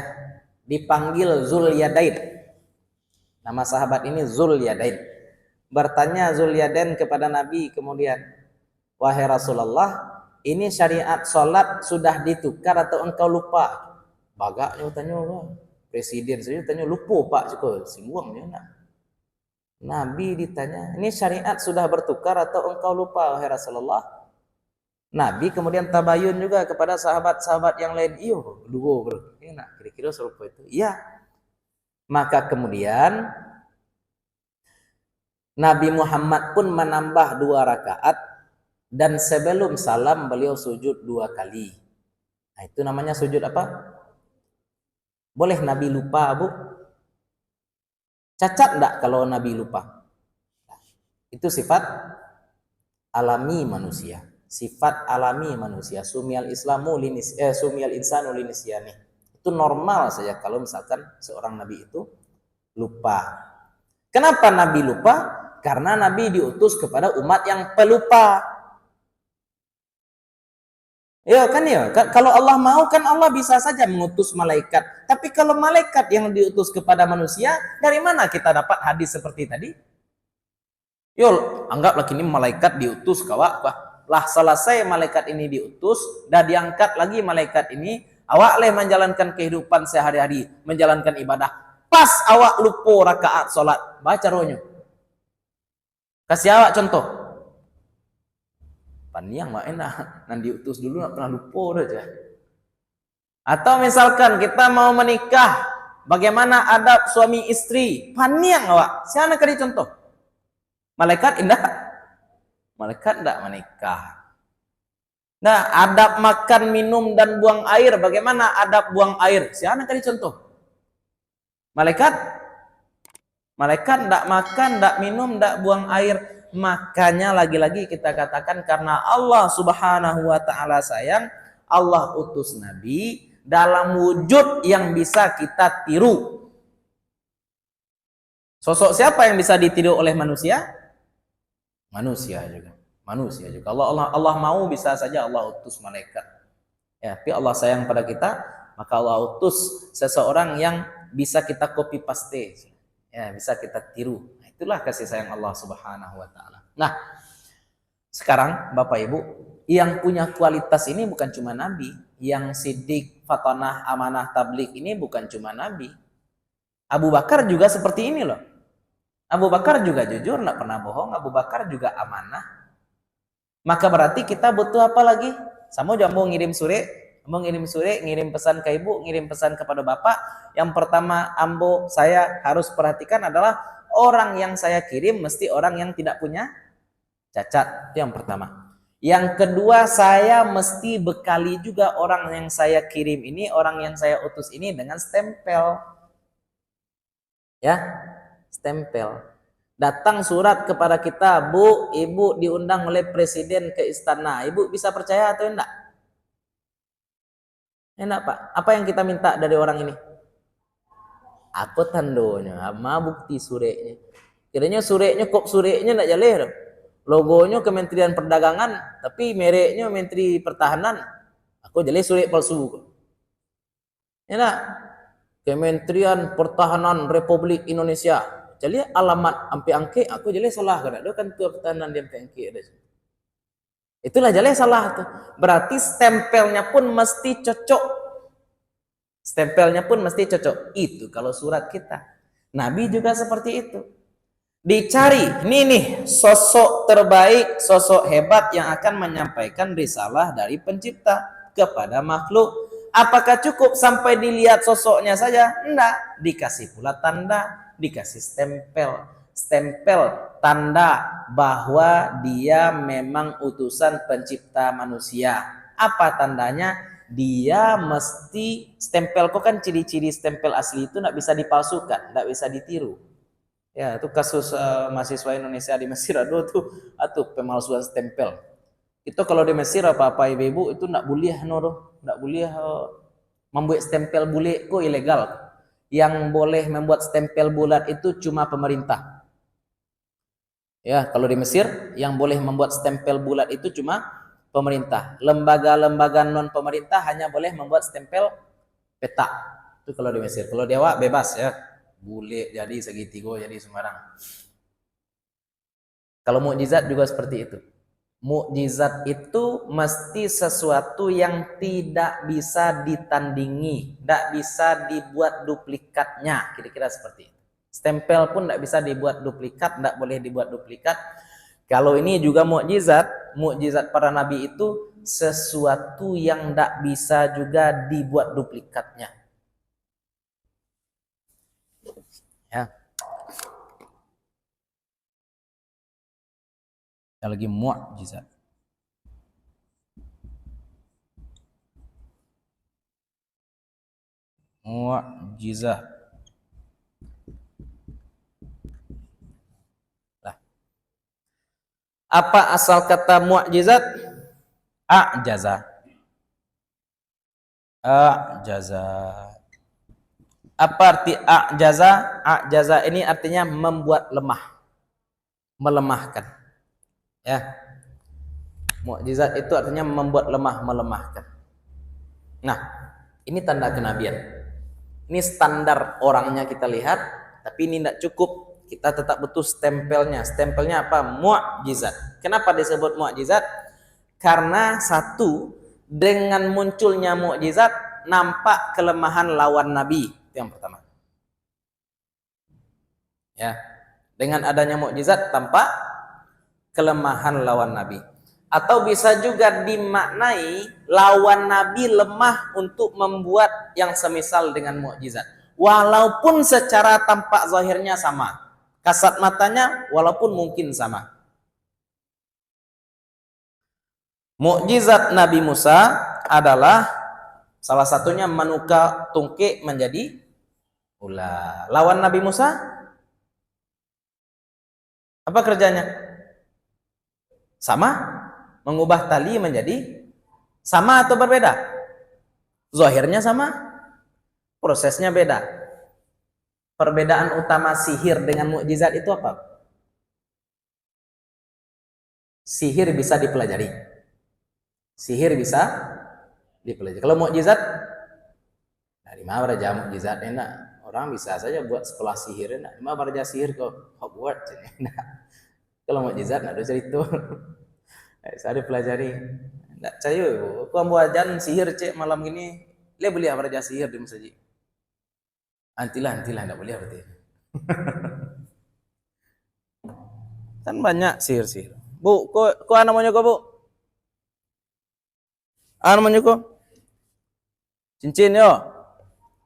Speaker 1: dipanggil Zulyadain. Nama sahabat ini Zulyadain. Bertanya Zulyadain kepada Nabi kemudian, "Wahai Rasulullah, ini syariat salat sudah ditukar atau engkau lupa?" Bagaknya tanya, presiden saja tanya lupa Pak cukup singgung ya enggak. Nabi ditanya, "Ini syariat sudah bertukar atau engkau lupa wahai Rasulullah?" Nabi kemudian tabayun juga kepada sahabat-sahabat yang lain. Iyo, dua bro. Enak, kira-kira serupa itu. Iya. Maka kemudian Nabi Muhammad pun menambah 2 rakaat dan sebelum salam beliau sujud 2 kali. Nah, itu namanya sujud apa? Boleh Nabi lupa, Bu? Cacat enggak kalau Nabi lupa? Nah, itu sifat alami manusia. Sifat alami manusia. Sumiyal insanu linisyani. Itu normal saja kalau misalkan seorang nabi itu lupa. Kenapa Nabi lupa? Karena Nabi diutus kepada umat yang pelupa. Ya kan ya. Kalau Allah mau kan Allah bisa saja mengutus malaikat. Tapi kalau malaikat yang diutus kepada manusia, dari mana kita dapat hadis seperti tadi? Yo, anggaplah kini malaikat diutus kawak lah selesai malaikat ini diutus dan diangkat lagi malaikat ini, awak menjalankan kehidupan sehari-hari, menjalankan ibadah. pas awak lupa rakaat solat, baca rohnya. Kasih awak contoh. Paniang mak enak, nanti diutus dulu nak pernah lupa aja. Atau misalkan kita mau menikah, bagaimana adab suami istri? Paniang awak, siapa kali contoh? Malaikat indah, malaikat tidak menikah. Nah, adab makan, minum dan buang air, bagaimana adab buang air? Siapa kali contoh? Malaikat, malaikat tidak makan, tidak minum, tidak buang air. Makanya lagi-lagi kita katakan karena Allah Subhanahu wa taala sayang, Allah utus nabi dalam wujud yang bisa kita tiru. Sosok siapa yang bisa ditiru oleh manusia? Manusia juga. Manusia juga. Allah mau bisa saja Allah utus malaikat. Ya, tapi Allah sayang pada kita, maka Allah utus seseorang yang bisa kita copy paste. Ya, bisa kita tiru. Itulah kasih sayang Allah Subhanahu wa taala. Nah, sekarang Bapak Ibu, yang punya kualitas ini bukan cuma nabi, yang sidik, fatonah, amanah, tablik ini bukan cuma nabi. Abu Bakar juga seperti ini loh. Abu Bakar juga jujur, enggak pernah bohong. Abu Bakar juga amanah. Maka berarti kita butuh apa lagi? Sama jambu ngirim sure, ngirim pesan ke ibu, ngirim pesan kepada bapak. Yang pertama ambo saya harus perhatikan adalah orang yang saya kirim mesti orang yang tidak punya cacat. Itu yang pertama. Yang kedua, saya mesti bekali juga orang yang saya kirim ini, orang yang saya utus ini dengan stempel. Ya, stempel. Datang surat kepada kita, Bu, Ibu diundang oleh presiden ke istana. Ibu bisa percaya atau enggak? Enak, Pak. Apa yang kita minta dari orang ini? Apa tandonya? Apa bukti surenya? Kiranya surenya kok surenya enggak jaleh. Logonya Kementerian Perdagangan, tapi mereknya Menteri Pertahanan. Aku jaleh surek palsu. Enak. Kementerian Pertahanan Republik Indonesia. Jadi alamat ampe angke aku jaleh salah kan? Ada kan tuh pertahanan di ampe angke ada. Itulah jaleh salah tuh. Berarti stempelnya pun mesti cocok. Stempelnya pun mesti cocok. Itu kalau surat kita. Nabi juga seperti itu. Dicari, ini nih sosok terbaik, sosok hebat yang akan menyampaikan risalah dari pencipta kepada makhluk. Apakah cukup sampai dilihat sosoknya saja? Enggak. Dikasih pula tanda, dikasih stempel. Stempel, tanda bahwa dia memang utusan pencipta manusia. Apa tandanya? Dia mesti stempel kok kan ciri-ciri stempel asli itu nggak bisa dipalsukan, nggak bisa ditiru. Ya itu kasus mahasiswa Indonesia di Mesir tuh pemalsuan stempel. Itu kalau di Mesir apa-apa ibu-ibu itu nggak boleh nggak boleh membuat stempel bule kok ilegal. Yang boleh membuat stempel bulat itu cuma pemerintah. Ya kalau di Mesir yang boleh membuat stempel bulat itu cuma pemerintah. Lembaga-lembaga non pemerintah hanya boleh membuat stempel petak. Itu kalau di Mesir. Kalau di Jawa bebas ya. Bule jadi segitiga jadi sembarang. Kalau mukjizat juga seperti itu. Mukjizat itu mesti sesuatu yang tidak bisa ditandingi, tidak bisa dibuat duplikatnya, kira-kira seperti itu. Stempel pun tidak bisa dibuat duplikat, tidak boleh dibuat duplikat. Kalau ini juga mukjizat, mukjizat para nabi itu sesuatu yang tidak bisa juga dibuat duplikatnya. Ya. Yang lagi mukjizat. Mukjizat. Apa asal kata mukjizat? A'jaza. A'jaza. Apa arti a'jaza? A'jaza ini artinya membuat lemah. Melemahkan. Ya. Mukjizat itu artinya membuat lemah, melemahkan. Nah, ini tanda kenabian. Ini standar orangnya kita lihat, tapi ini tidak cukup. Kita tetap butuh stempelnya. Stempelnya apa? Mukjizat. Kenapa disebut mukjizat? Karena satu, dengan munculnya mukjizat nampak kelemahan lawan nabi. Itu yang pertama. Ya, dengan adanya mukjizat tampak kelemahan lawan Nabi. Atau bisa juga dimaknai lawan Nabi lemah untuk membuat yang semisal dengan mukjizat. Walaupun secara tampak zahirnya sama. Kasat matanya walaupun mungkin sama. Mukjizat Nabi Musa adalah salah satunya menukar tungkik menjadi ular. Lawan Nabi Musa apa kerjanya? Sama? Mengubah tali menjadi sama atau berbeda? Zahirnya sama, prosesnya beda. Perbedaan utama sihir dengan mukjizat itu apa? Sihir bisa dipelajari. Sihir bisa dipelajari. Kalau mukjizat, dari mana raja mukjizat enak? Orang bisa saja buat sekolah sihir enak. Mana raja sihir ke Hogwarts enak. Kalau mukjizat ada cerita. Saya dipelajari. Enggak cayu, aku ambil ajan sihir cek malam gini. Dia beli apa raja sihir di masjid. Antilah enggak boleh berarti. Kan banyak sihir-sihir. Bu, kok namanya kok, Bu? Namanya kok? Cincin yo.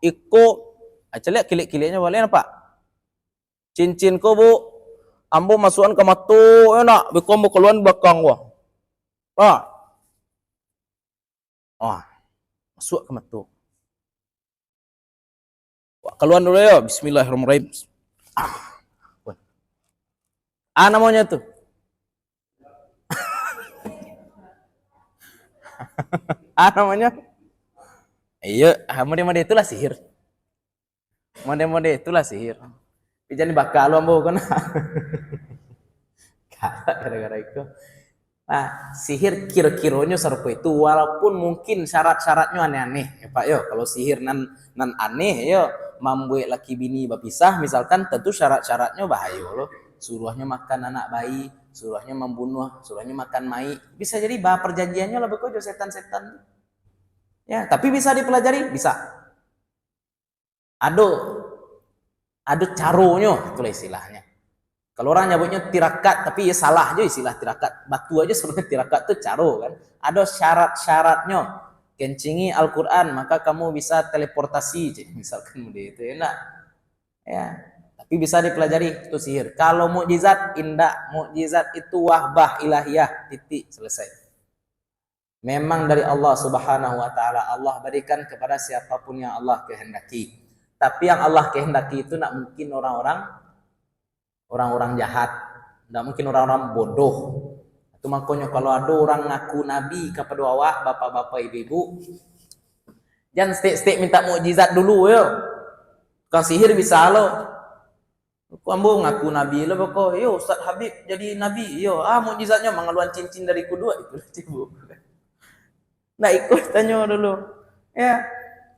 Speaker 1: Iko aja lihat kilik-kiliknya boleh apa? Cincin ko, Bu. Ambo masukan ke matu enak, bikom keluar belakang wah. Masuk ke matu. Keluar dulu ya, bismillahirrahmanirrahim. Namanya tuh. Namanya. Iya, mode-mode itulah sihir. Mode-mode itulah sihir. Jadi bakal lu ambo kan. Gara-gara itu. Nah, sihir kira-kiranya serupa itu walaupun mungkin syarat-syaratnya aneh-aneh ya Pak yo. Kalau sihir nan aneh yo membuat laki bini berpisah misalkan tentu syarat-syaratnya bahaya loh. Suruhnya makan anak bayi, suruhnya membunuh, suruhnya makan mai. Bisa jadi bah perjanjiannya lebih kok setan-setan. Ya, tapi bisa dipelajari, bisa. Ada caronyo itulah istilahnya. Kalau orang nyebutnya tirakat, tapi ya salah aja istilah tirakat. Batu aja sebenarnya tirakat itu caro kan. Ada syarat-syaratnya. Kencingi Al-Quran, maka kamu bisa teleportasi. Misalkan itu enak. Ya, tapi bisa dipelajari itu sihir. Kalau mukjizat, indah. Mukjizat itu wahbah ilahiyah. Titik, selesai. Memang dari Allah Subhanahu wa taala. Allah berikan kepada siapapun yang Allah kehendaki. Tapi yang Allah kehendaki itu nak mungkin orang-orang jahat, tidak mungkin orang-orang bodoh. Itu makanya kalau ada orang ngaku nabi kepada awak, bapak-bapak, ibu-ibu, jangan stik minta mukjizat dulu yo. Kau sihir bisa lo. Aku ambo ngaku nabi lo pokok, yo Ustaz Habib jadi nabi, yo mukjizatnya mengeluarkan cincin dari kedua itu cibu. Nah ikut tanya dulu, ya.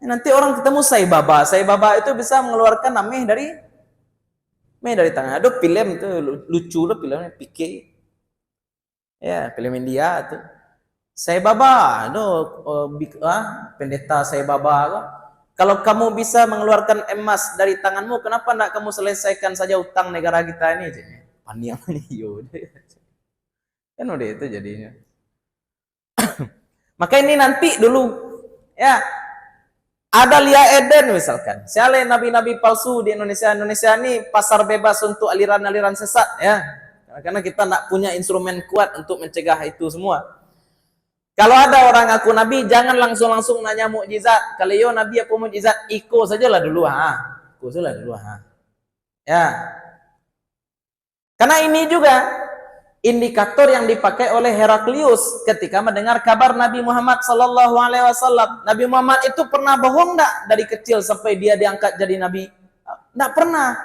Speaker 1: Nanti orang ketemu Sai Baba itu bisa mengeluarkan nameh dari tangan. Ada film itu lucu loh filmnya Pike. Ya, film India itu. Sai Baba, pendeta Sai Baba. Kalau kamu bisa mengeluarkan emas dari tanganmu, kenapa enggak kamu selesaikan saja utang negara kita ini? Paniang yo. Kan udah itu jadinya. Maka ini nanti dulu ya. Ada Lia Eden misalkan. Siapa nabi-nabi palsu di Indonesia ini pasar bebas untuk aliran-aliran sesat ya. Karena kita tidak punya instrumen kuat untuk mencegah itu semua. Kalau ada orang ngaku nabi, jangan langsung nanya mukjizat. Kalau yo nabi apa mukjizat, iko sajalah dulu Iko sajalah dulu Ya. Karena ini juga indikator yang dipakai oleh Heraklius ketika mendengar kabar Nabi Muhammad sallallahu alaihi wasallam. Nabi Muhammad itu pernah bohong enggak dari kecil sampai dia diangkat jadi nabi? Enggak pernah.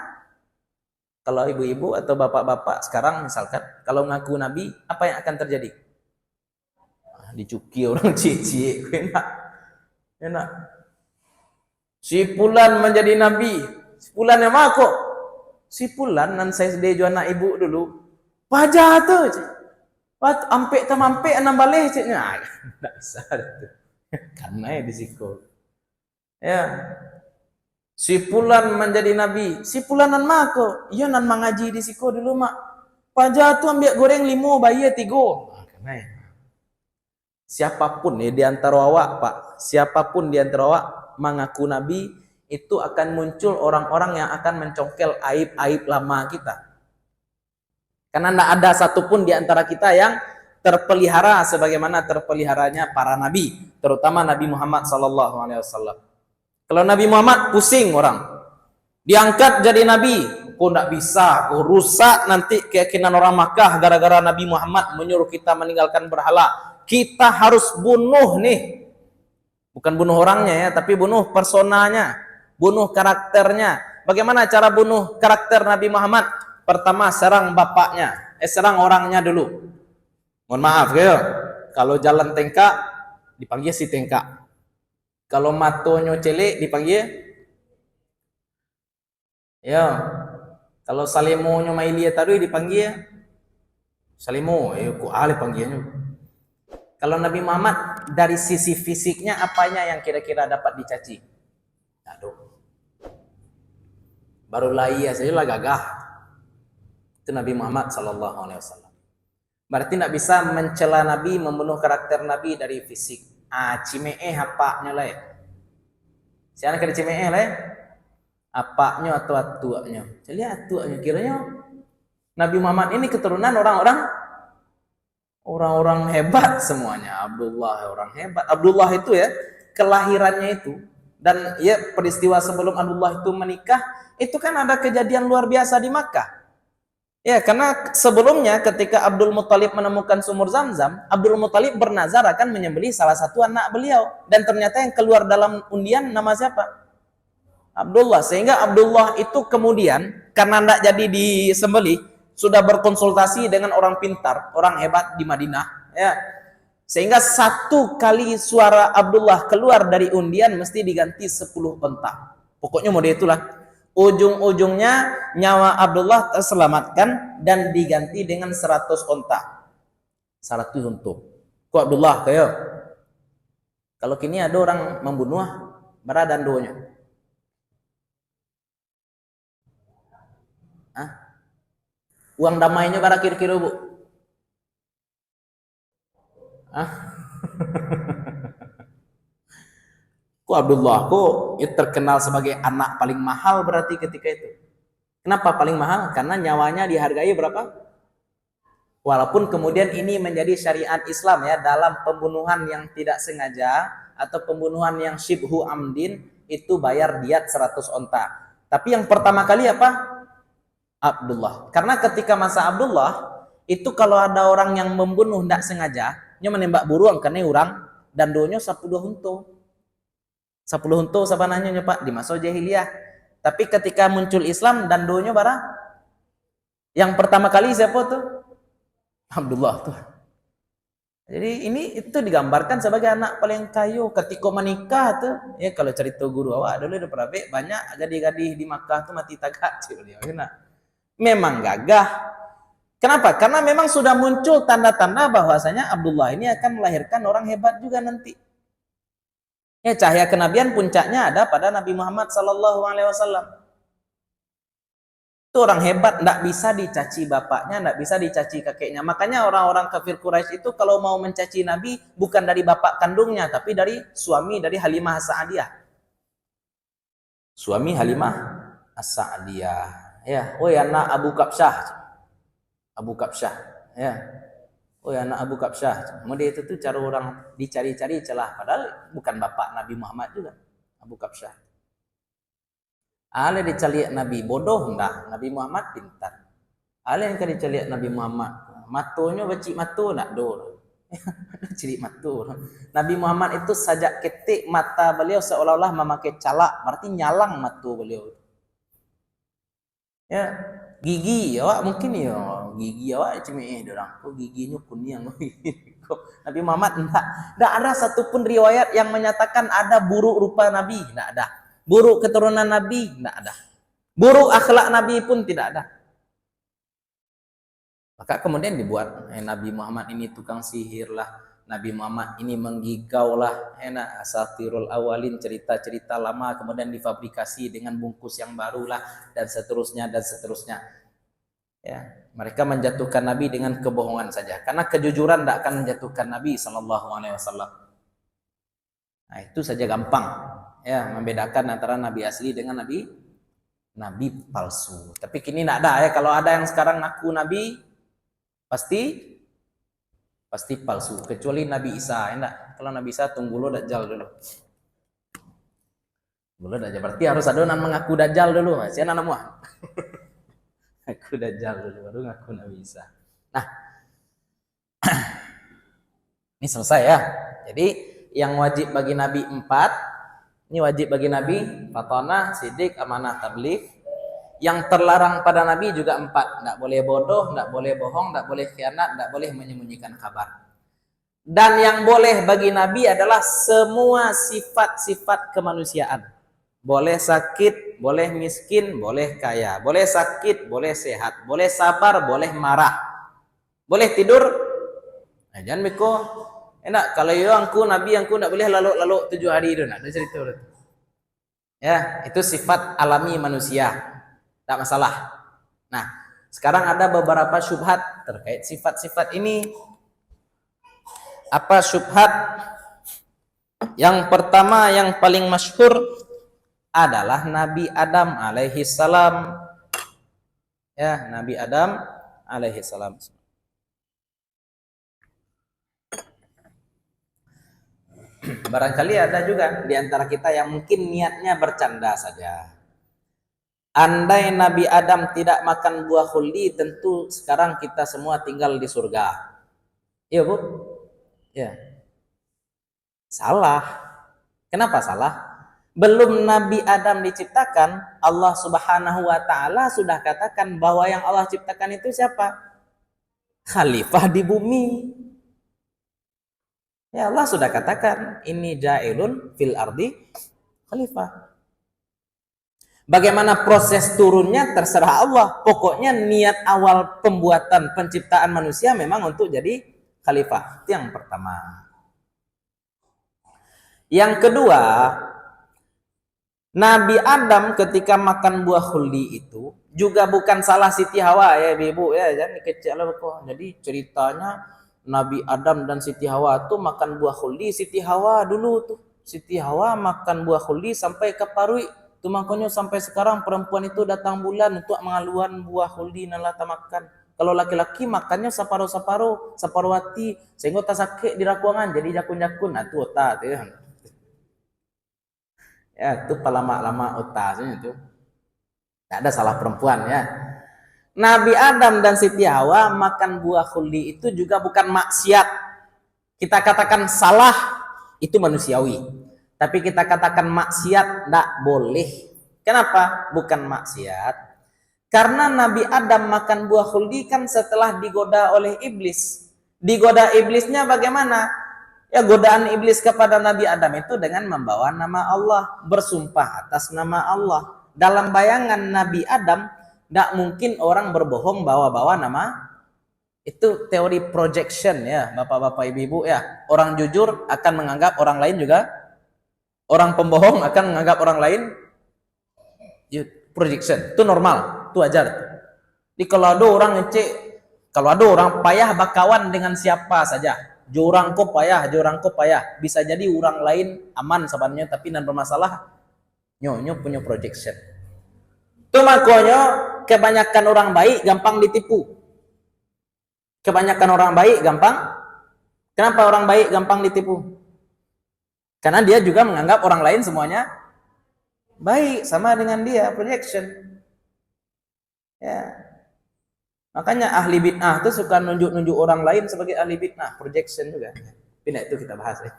Speaker 1: Kalau ibu-ibu atau bapak-bapak sekarang misalkan kalau ngaku nabi, apa yang akan terjadi? Dicuki orang cici, enak. Si Fulan menjadi nabi. Si Fulan yang mana kok? Si Fulan nan saya sedih anak ibu dulu. Wajah tu, ampe tamampe enam balik ciknya, tidak bisa itu, karena ya disiko. Ya, Si Fulan menjadi nabi. Si Fulanan mako. Iya nan mengaji di siko dulu mak. Paja tu ambil goreng 5 bayi 3. Siapapun ya di antara awak Pak, siapapun di antara awak mengaku nabi, itu akan muncul orang-orang yang akan mencongkel aib-aib lama kita. Karena tidak ada satupun di antara kita yang terpelihara sebagaimana terpeliharanya para nabi, terutama Nabi Muhammad SAW. Kalau Nabi Muhammad pusing orang, diangkat jadi nabi, kok tidak bisa, kok rusak nanti keyakinan orang Makkah gara-gara Nabi Muhammad menyuruh kita meninggalkan berhala. Kita harus bunuh nih, bukan bunuh orangnya ya, tapi bunuh personanya, bunuh karakternya. Bagaimana cara bunuh karakter Nabi Muhammad? Pertama serang bapaknya, serang orangnya dulu. Mohon maaf ya, kalau jalan tengkak dipanggil si tengkak, kalau matonyo celek dipanggil ya, kalau salemonyo mailia tadi dipanggil salemo, kok ale panggilnya. Kalau Nabi Muhammad dari sisi fisiknya apanya yang kira-kira dapat dicaci? Aduh. Baru lahir saja lah gagah. Itu Nabi Muhammad SAW. Berarti tidak bisa mencela Nabi, membunuh karakter Nabi dari fisik. Cimee apanya lah ya. Siapa kena cimee lah ya? Apanya atau atuaknya? Jadi atuaknya kiranya Nabi Muhammad ini keturunan orang-orang hebat semuanya. Abdullah orang hebat. Abdullah itu ya, kelahirannya itu, dan ya peristiwa sebelum Abdullah itu menikah, itu kan ada kejadian luar biasa di Makkah. Ya, karena sebelumnya ketika Abdul Muthalib menemukan sumur Zamzam, Abdul Muthalib bernazar akan menyembelih salah satu anak beliau, dan ternyata yang keluar dalam undian nama siapa? Abdullah. Sehingga Abdullah itu kemudian karena tidak jadi disembelih, sudah berkonsultasi dengan orang pintar, orang hebat di Madinah, ya. Sehingga satu kali suara Abdullah keluar dari undian mesti diganti 10 unta. Pokoknya model itulah. Ujung-ujungnya nyawa Abdullah terselamatkan dan diganti dengan 100 unta. 100 unta. Kok Abdullah kayak? Kalau kini ada orang membunuh, berada doanya. Uang damainya bara kira-kira bu? Kok Abdullah kok terkenal sebagai anak paling mahal berarti ketika itu. Kenapa paling mahal? Karena nyawanya dihargai berapa? Walaupun kemudian ini menjadi syariat Islam ya, dalam pembunuhan yang tidak sengaja atau pembunuhan yang syibhu amdin itu bayar diat 100 onta. Tapi yang pertama kali apa? Abdullah. Karena ketika masa Abdullah itu kalau ada orang yang membunuh tidak sengaja, nya menembak buruang karena orang dan donya 10 huntu. 10 huntu sabananya Pak di masa jahiliyah. Tapi ketika muncul Islam dan donya bara yang pertama kali siapa tuh? Abdullah tuh. Jadi ini itu digambarkan sebagai anak paling kayu ketika menikah tuh. Ya kalau cerita guru awak dulu udah pernah banyak gadis-gadis di Makkah tuh mati tagak dia. Memang gagah. Kenapa? Karena memang sudah muncul tanda-tanda bahwasanya Abdullah ini akan melahirkan orang hebat juga nanti. Ya, cahaya kenabian puncaknya ada pada Nabi Muhammad SAW. Itu orang hebat, tidak bisa dicaci bapaknya, tidak bisa dicaci kakeknya. Makanya orang-orang kafir Quraisy itu kalau mau mencaci Nabi bukan dari bapak kandungnya, tapi dari suami, dari Halimah As-Sa'diyah. Suami Halimah As-Sa'diyah. Ya, oh ya anak Abu Kabsyah. Abu Kabsyah, ya. Oh ya anak Abu Kabsyah. Kemudian itu tuh cara orang dicari-cari celah, padahal bukan bapak Nabi Muhammad juga. Abu Kabsyah. Ale dicari Nabi bodoh enggak? Nabi Muhammad pintar. Ale yang dicari Nabi Muhammad, matonya becik mato nak do. Ciri mato. Nabi Muhammad itu sajak ketik mata beliau seolah-olah memakai calak, berarti nyalang mato beliau. Ya, gigi awak mungkin ya gigi awak cemeh dorang. Kok giginya kuning Nabi Muhammad enggak ada satupun riwayat yang menyatakan ada buruk rupa Nabi, enggak ada. Buruk keturunan Nabi enggak ada. Buruk akhlak Nabi pun tidak ada. Maka kemudian dibuat Nabi Muhammad ini tukang sihir lah, Nabi Muhammad ini menggigau lah, enak asatirul awalin, cerita-cerita lama kemudian difabrikasi dengan bungkus yang baru lah, dan seterusnya dan seterusnya. Ya, mereka menjatuhkan Nabi dengan kebohongan saja, karena kejujuran tidak akan menjatuhkan Nabi Sallallahu Alaihi Wasallam. Nah, itu saja gampang, ya, membedakan antara Nabi asli dengan Nabi palsu. Tapi kini tidak ada ya, kalau ada yang sekarang ngaku Nabi pasti palsu, kecuali Nabi Isa. Enggak, kalau Nabi Isa tunggu lo Dajjal dulu. Dajjal berarti harus ada yang mengaku Dajjal dulu, masih anak semua. Ngaku Dajjal dulu baru ngaku Nabi Isa. Nah, ini selesai ya. Jadi yang wajib bagi Nabi 4, ini wajib bagi Nabi fatonah, sidik, amanah, tabligh. Yang terlarang pada Nabi juga 4. Tidak boleh bodoh, tidak boleh bohong, tidak boleh khianat, tidak boleh menyembunyikan kabar. Dan yang boleh bagi Nabi adalah semua sifat-sifat kemanusiaan. Boleh sakit, boleh miskin, boleh kaya. Boleh sakit, boleh sehat. Boleh sabar, boleh marah. Boleh tidur. Nah, jangan beko. Enak, kalau aku Nabi aku tidak boleh lalu 7 hari itu. Ada cerita itu. Ya, itu sifat alami manusia. Tak masalah. Nah, sekarang ada beberapa syubhat terkait sifat-sifat ini. Apa syubhat? Yang pertama, yang paling masyhur adalah Nabi Adam alaihi salam. Ya, Nabi Adam alaihi salam. Barangkali ada juga di antara kita yang mungkin niatnya bercanda saja. Andai Nabi Adam tidak makan buah khuldi, tentu sekarang kita semua tinggal di surga. Iya, Bu? Ya. Salah. Kenapa salah? Belum Nabi Adam diciptakan, Allah Subhanahu wa taala sudah katakan bahwa yang Allah ciptakan itu siapa? Khalifah di bumi. Ya, Allah sudah katakan, ini ja'ilun fil ardi khalifah. Bagaimana proses turunnya terserah Allah. Pokoknya niat awal pembuatan penciptaan manusia memang untuk jadi khalifah. Itu yang pertama. Yang kedua, Nabi Adam ketika makan buah khuldi itu juga bukan salah Siti Hawa ya Ibu ya, jangan kecil kok. Jadi ceritanya Nabi Adam dan Siti Hawa tuh makan buah khuldi. Siti Hawa dulu tuh, Siti Hawa makan buah khuldi sampai ke parui. Itu makanya sampai sekarang perempuan itu datang bulan untuk mengaluan buah khuldi nalata makan. Kalau laki-laki makannya separuh-separuh, separuh hati, sehingga tak sakit di rakuangan, jadi jakun-jakun. Nah, itu otak itu. Ya, itu palama-lama otaknya itu. Tidak ada salah perempuan ya. Nabi Adam dan Siti Hawa makan buah khuldi itu juga bukan maksiat. Kita katakan salah, itu manusiawi. Tapi kita katakan maksiat, tidak boleh. Kenapa? Bukan maksiat. Karena Nabi Adam makan buah khuldi kan setelah digoda oleh iblis. Digoda iblisnya bagaimana? Ya, godaan iblis kepada Nabi Adam itu dengan membawa nama Allah, bersumpah atas nama Allah. Dalam bayangan Nabi Adam, tidak mungkin orang berbohong bawa-bawa nama. Itu teori projection ya, Bapak-bapak Ibu-ibu ya. Orang jujur akan menganggap orang lain juga. Orang pembohong akan menganggap orang lain projection. Itu normal, itu wajar. Jadi kalau ada orang ngecek, kalau ada orang payah bakawan dengan siapa saja, jurang ko payah, bisa jadi orang lain aman sebenarnya tapi nan bermasalah, nyo punya projection. Itu makanya kebanyakan orang baik gampang ditipu. Kebanyakan orang baik gampang. Kenapa orang baik gampang ditipu? Karena dia juga menganggap orang lain semuanya baik, sama dengan dia, projection. Ya. Makanya ahli bid'ah itu suka nunjuk-nunjuk orang lain sebagai ahli bid'ah, projection juga. Tidak, itu kita bahas ya.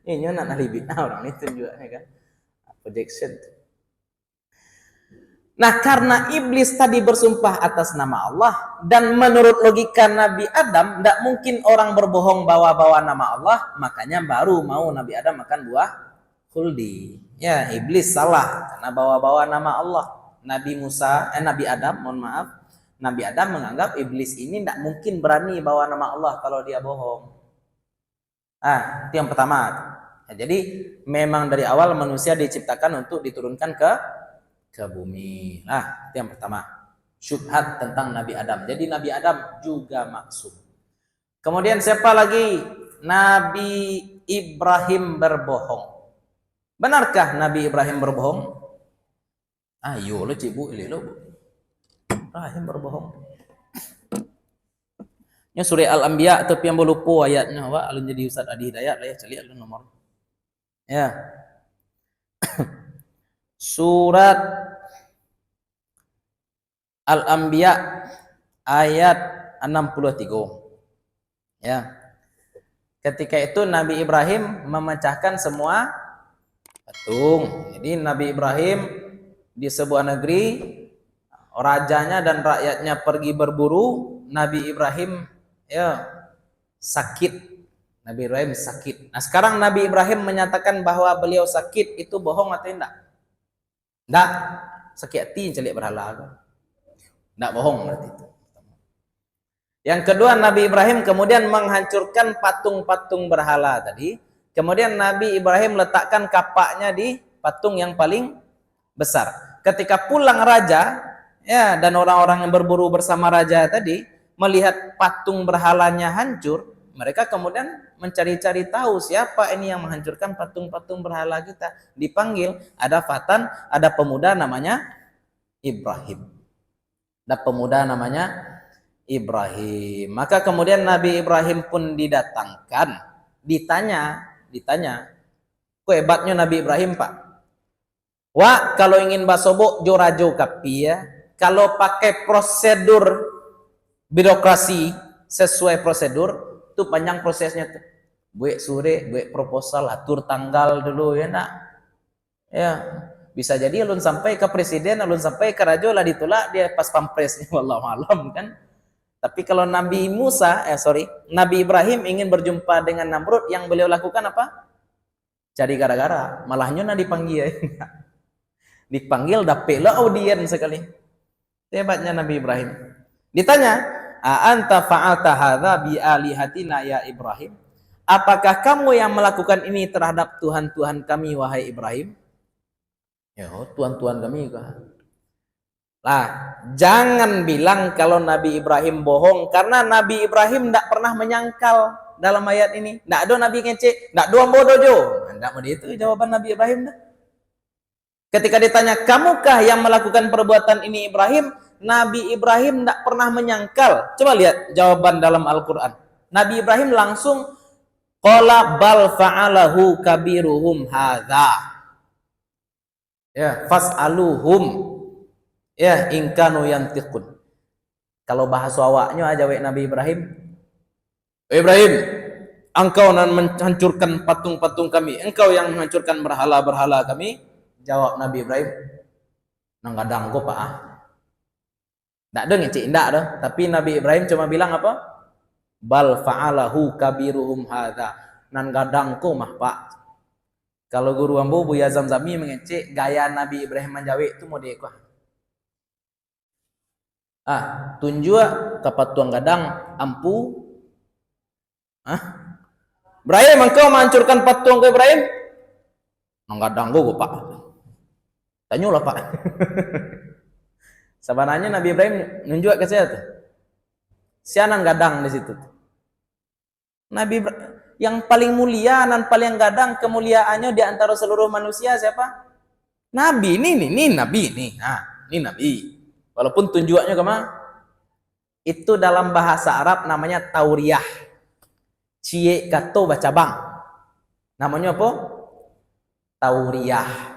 Speaker 1: Ini nyonan ahli bid'ah orang itu juga ya kan. Projection. Nah, karena iblis tadi bersumpah atas nama Allah, dan menurut logika Nabi Adam tidak mungkin orang berbohong bawa-bawa nama Allah, makanya baru mau Nabi Adam makan buah khuldi. Ya, iblis salah karena bawa-bawa nama Allah. Nabi Adam, mohon maaf, Nabi Adam menganggap iblis ini tidak mungkin berani bawa nama Allah kalau dia bohong. Itu yang pertama. Nah, jadi memang dari awal manusia diciptakan untuk diturunkan ke bumi. Itu yang pertama. Syubhat tentang Nabi Adam. Jadi Nabi Adam juga maksum. Kemudian siapa lagi? Nabi Ibrahim berbohong. Benarkah Nabi Ibrahim berbohong? Ayo lo cibu ini lo. Ibrahim berbohong. Nya surah Al-Anbiya tapi yang lupa ayatnya wa alun jadi Ustaz Adi Hidayat lah ya cari alun nomor. Ya. Surat Al-Anbiya ayat 63. Ya. Ketika itu Nabi Ibrahim memecahkan semua patung. Jadi Nabi Ibrahim di sebuah negeri, rajanya dan rakyatnya pergi berburu, Nabi Ibrahim sakit. Nabi Ibrahim sakit. Nah, sekarang Nabi Ibrahim menyatakan bahwa beliau sakit, itu bohong atau tidak? Tidak. Sakit hati celik berhala. Tidak bohong berarti itu. Yang kedua, Nabi Ibrahim kemudian menghancurkan patung-patung berhala tadi. Kemudian Nabi Ibrahim letakkan kapaknya di patung yang paling besar. Ketika pulang raja, dan orang-orang yang berburu bersama raja tadi melihat patung berhalanya hancur, mereka kemudian mencari-cari tahu siapa ini yang menghancurkan patung-patung berhala kita. Dipanggil, ada fatan, ada pemuda namanya Ibrahim. Ada pemuda namanya Ibrahim. Maka kemudian Nabi Ibrahim pun didatangkan, ditanya, kok hebatnya Nabi Ibrahim Pak? Wah, kalau ingin basobok jorajo kapi ya. Kalau pakai prosedur birokrasi sesuai prosedur, itu panjang prosesnya tuh. Buat sore, buat proposal, atur tanggal dulu ya nak. Ya, bisa jadi alun sampai ke presiden, alun sampai ke raja lah ditolak dia pas pampresnya wallahu alam kan. Tapi kalau Nabi Nabi Ibrahim ingin berjumpa dengan Namrud, yang beliau lakukan apa? Cari gara-gara. Malahnya dipanggil. Dipanggil dapet lah audien sekali. Hebatnya Nabi Ibrahim. Ditanya, anta fa'alta hadza bi alihatina ya Ibrahim? Apakah kamu yang melakukan ini terhadap Tuhan-Tuhan kami wahai Ibrahim? Ya, Tuhan-Tuhan kami kah? Lah, jangan bilang kalau Nabi Ibrahim bohong, karena Nabi Ibrahim tidak pernah menyangkal dalam ayat ini. Tidak ada Nabi ngecek, tidak ada bodoh jo. Tidak mau itu jawaban Nabi Ibrahim dah. Ketika ditanya, kamukah yang melakukan perbuatan ini Ibrahim? Nabi Ibrahim tidak pernah menyangkal. Coba lihat jawaban dalam Al-Quran. Nabi Ibrahim langsung qala bal fa'alahu kabiruhum hadza. Ya, fas'aluhum. Ya, ingkanu yantiqun. Kalau bahasa awaknya aja Nabi Ibrahim. Ibrahim, engkau yang menghancurkan patung-patung kami. Engkau yang menghancurkan berhala-berhala kami. Jawab Nabi Ibrahim, nang kadang go Pak. Ndak ada ngecek ndak ada, tapi Nabi Ibrahim cuma bilang apa? Bal fa'alahu kabiruhum hadza. Nan kadang ko mah Pak. Kalau guru ambo Buya Zamzami mengecek gaya Nabi Ibrahim menjawab itu model kah? Tunjuk ke patuang gadang ampu. Ibrahim, engkau menghancurkan patung ke Ibrahim? Nang kadang go Pak. Tanyalah Pak. Sebenarnya Nabi Ibrahim nunjuk ke saya tuh. Sianan gadang di situ. Nabi yang paling mulia dan paling gadang kemuliaannya di antara seluruh manusia siapa? Nabi ini Nabi ini. Ini Nabi. Walaupun tunjuknya kemana? Itu dalam bahasa Arab namanya tauriyah. Cie kato baca bang. Namanya apa? Tauriyah.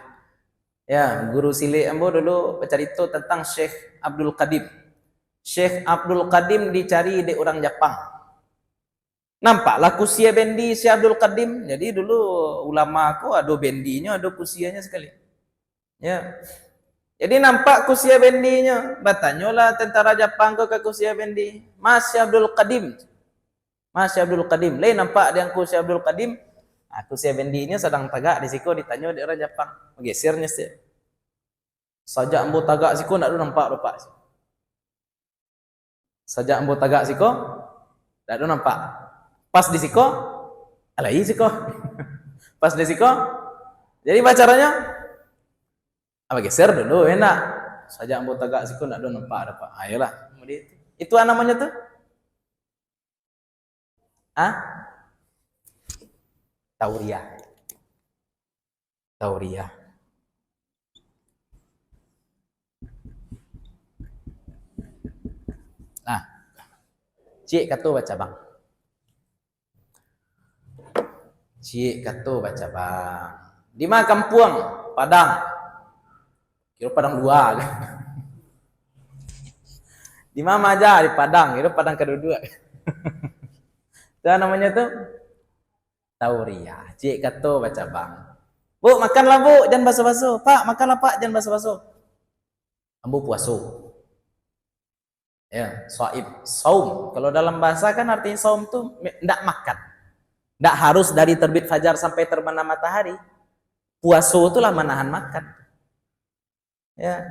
Speaker 1: Ya, guru cilik ambo dulu bercerita tentang Syekh Abdul Qadim. Syekh Abdul Qadim dicari di orang Jepang. Nampaklah kusia bendi Syekh Abdul Qadim. Jadi dulu ulama aku ada bendinya, ada kusianya sekali. Ya. Jadi nampak kusia bendinya. Batanyalah tentara Jepang ke kusia bendi. Mas Syekh Abdul Qadim. Mas Syekh Abdul Qadim. Lain nampak dia Syekh Abdul Qadim. Kusia bendinya sedang tagak di siku ditanya di orang Jepang. Gesernya sih. Sajak ambo tagak siku ndak ada nampak bapak. Sajak ambo tagak siku ndak ada nampak. Pas di siku Alai siko. Pas di siko. Jadi caranya apa geser dulu enak. Saja ambo tagak siko nak do nampak dapat. Ayolah. Itu namanya tuh? Tauriah. Tauriah. Nah, cik kata baca bang. Cik kata baca bang. Di mana kampung? Padang. Kira Padang 2 kan. Di mana aja di Padang, kira Padang kedua-dua. Itu namanya tuh Tauriah. Cik kata baca bang. Bu, makanlah bu, jangan basuh-basuh. Pak, makanlah pak, jangan basuh-basuh. Ambu puasa. Ya, saib, saum. Kalau dalam bahasa kan artinya saum tuh enggak makan. Enggak harus dari terbit fajar sampai terbenam matahari. Puasa itulah menahan makan. Ya.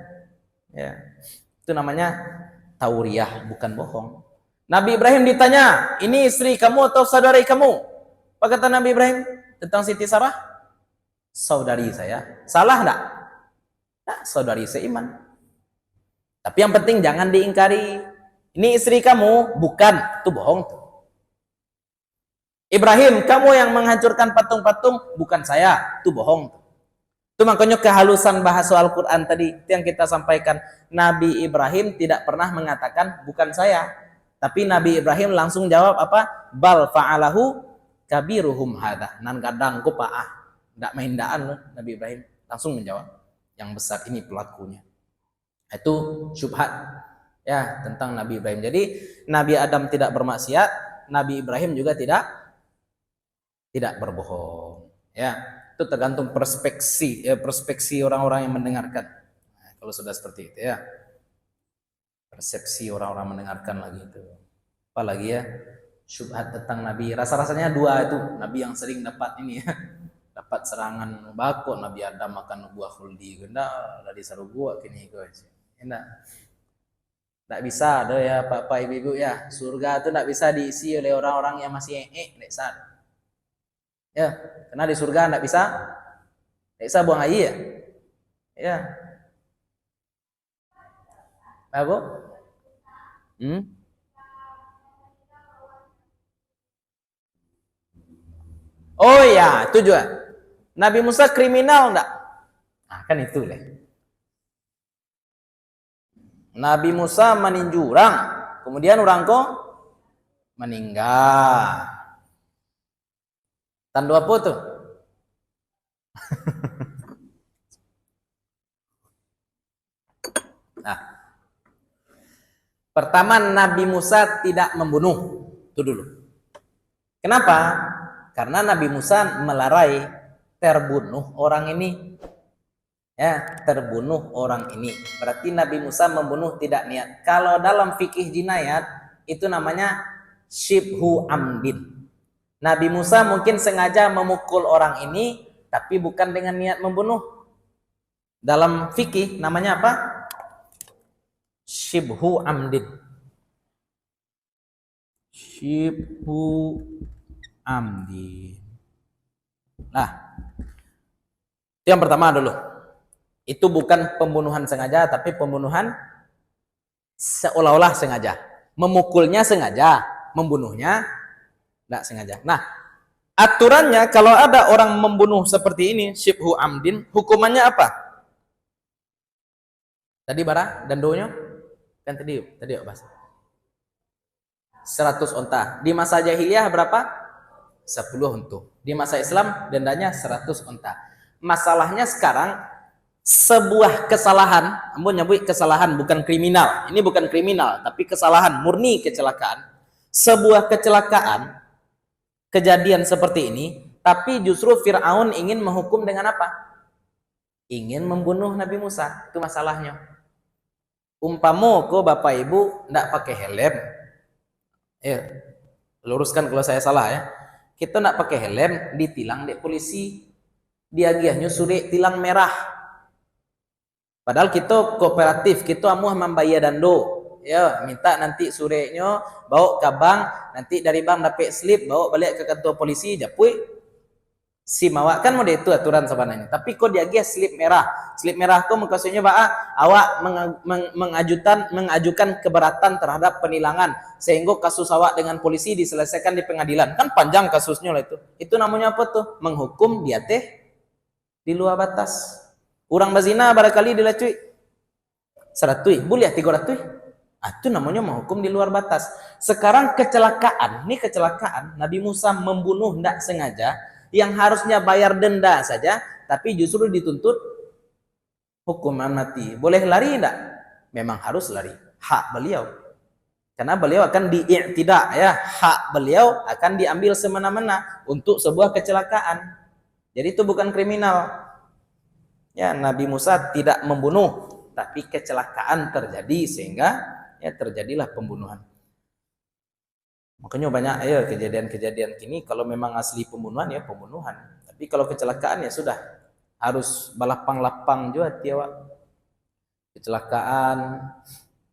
Speaker 1: Ya. Itu namanya tauriah, bukan bohong. Nabi Ibrahim ditanya, "Ini istri kamu atau saudari kamu?" Apa kata Nabi Ibrahim tentang Siti Sarah? Saudari saya. Salah enggak? Nah, saudari seiman. Tapi yang penting jangan diingkari. Ini istri kamu, bukan, itu bohong tuh. Ibrahim, kamu yang menghancurkan patung-patung, bukan saya, itu bohong tuh. Itu makanya kehalusan bahasa Al-Quran tadi yang kita sampaikan. Nabi Ibrahim tidak pernah mengatakan bukan saya, tapi Nabi Ibrahim langsung jawab apa? Bal fa'alahu kabiruhum hadha. Nan kadang ku pa'ah. Nggak main daan loh Nabi Ibrahim. Langsung menjawab. Yang besar ini pelakunya. Itu syubhat ya tentang Nabi Ibrahim. Jadi Nabi Adam tidak bermaksiat, Nabi Ibrahim juga tidak berbohong. Ya, itu tergantung perspeksi orang-orang yang mendengarkan. Nah, kalau sudah seperti itu ya, persepsi orang-orang mendengarkan lagi itu. Apalagi ya syubhat tentang Nabi. Rasa-rasanya dua itu Nabi yang sering dapat ini ya. Dapat serangan bakok Nabi Adam makan buah khuldi. Genda dari saru gua kini guys. Enak. Tak bisa ada ya Pak Ibu-ibu ya. Surga itu tak bisa diisi oleh orang-orang yang masih nek sad. Ya, karena di surga tak bisa buang air ya. Ya. Apa? Oh ya, itu juga. Nabi Musa kriminal enggak? Nah, kan itu deh. Nabi Musa meninju orang, kemudian orang kok meninggal. Tanda apa tuh? Nah, pertama Nabi Musa tidak membunuh, itu dulu. Kenapa? Karena Nabi Musa melarai terbunuh orang ini. Ya, terbunuh orang ini. Berarti Nabi Musa membunuh tidak niat. Kalau dalam fikih jinayat itu namanya syibhu amdin. Nabi Musa mungkin sengaja memukul orang ini tapi bukan dengan niat membunuh. Dalam fikih namanya apa? Syibhu amdin. Syibhu amdin. Nah, itu yang pertama dulu. Itu bukan pembunuhan sengaja, tapi pembunuhan seolah-olah sengaja. Memukulnya sengaja, membunuhnya tidak sengaja. Nah, aturannya kalau ada orang membunuh seperti ini, syibhu amdin, hukumannya apa? Tadi bara dan donya kan tadi bahasa 100 onta. Di masa jahiliyah berapa? 10 untuk. Di masa Islam dendanya 100 onta. Masalahnya sekarang sebuah kesalahan, ampun nyebut kesalahan bukan kriminal. Ini bukan kriminal, tapi kesalahan murni kecelakaan. Sebuah kecelakaan, kejadian seperti ini, tapi justru Fir'aun ingin menghukum dengan apa? Ingin membunuh Nabi Musa. Itu masalahnya. Umpama kok Bapak Ibu ndak pakai helm. Ya, luruskan kalau saya salah ya. Kita ndak pakai helm, ditilang dek polisi. Dia nyusuri tilang merah. Padahal kita kooperatif, kita amuh membayar dando. Ya, minta nanti sorenya bawa ke bank, nanti dari bank dapat slip, bawa balik ke kantor polisi, japui SIM awak kan mode itu aturan sebenarnya. Tapi kok dia slip merah. Slip merah kok maksudnya awak mengajukan keberatan terhadap penilangan sehingga kasus awak dengan polisi diselesaikan di pengadilan. Kan panjang kasusnya lah itu. Itu namanya apa tuh? Menghukum dia teh di luar batas. Orang bazina barangkali dilacui 100, boleh 300. Itu namanya menghukum di luar batas. Sekarang kecelakaan, ini kecelakaan Nabi Musa membunuh tidak sengaja, yang harusnya bayar denda saja, tapi justru dituntut hukuman mati. Boleh lari tidak? Memang harus lari. Hak beliau. Karena beliau akan tidak ya, hak beliau akan diambil semena-mena untuk sebuah kecelakaan. Jadi itu bukan kriminal. Ya, Nabi Musa tidak membunuh, tapi kecelakaan terjadi sehingga ya terjadilah pembunuhan. Makanya banyak ya kejadian-kejadian kini kalau memang asli pembunuhan ya pembunuhan. Tapi kalau kecelakaan ya sudah harus balapang-lapang juga tiawak. Kecelakaan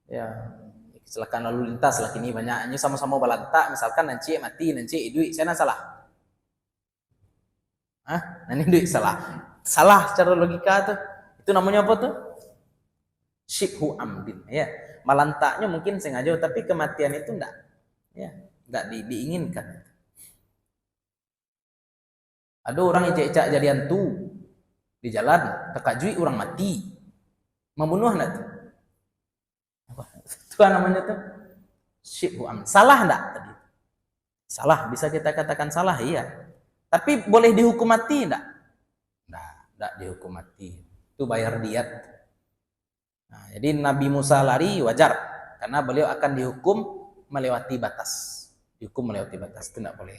Speaker 1: ya kecelakaan lalu lintas lah kini banyaknya sama-sama balanta, misalkan nanti mati nanti duit sana salah. Nanti duit salah. Salah secara logika tuh. Itu namanya apa tuh? Syibhu amdin ya. Malantaknya mungkin sengaja tapi kematian itu enggak. Ya. Enggak diinginkan. Ada orang icek-icek jadi hantu di jalan, terkajui orang mati, membunuh anak itu. Itu namanya tuh syibhu am. Salah enggak tadi? Salah, bisa kita katakan salah, iya. Tapi boleh dihukum mati enggak? Enggak dihukum mati. Itu bayar diat. Nah, jadi Nabi Musa lari wajar karena beliau akan dihukum melewati batas. Dihukum melewati batas itu tidak boleh.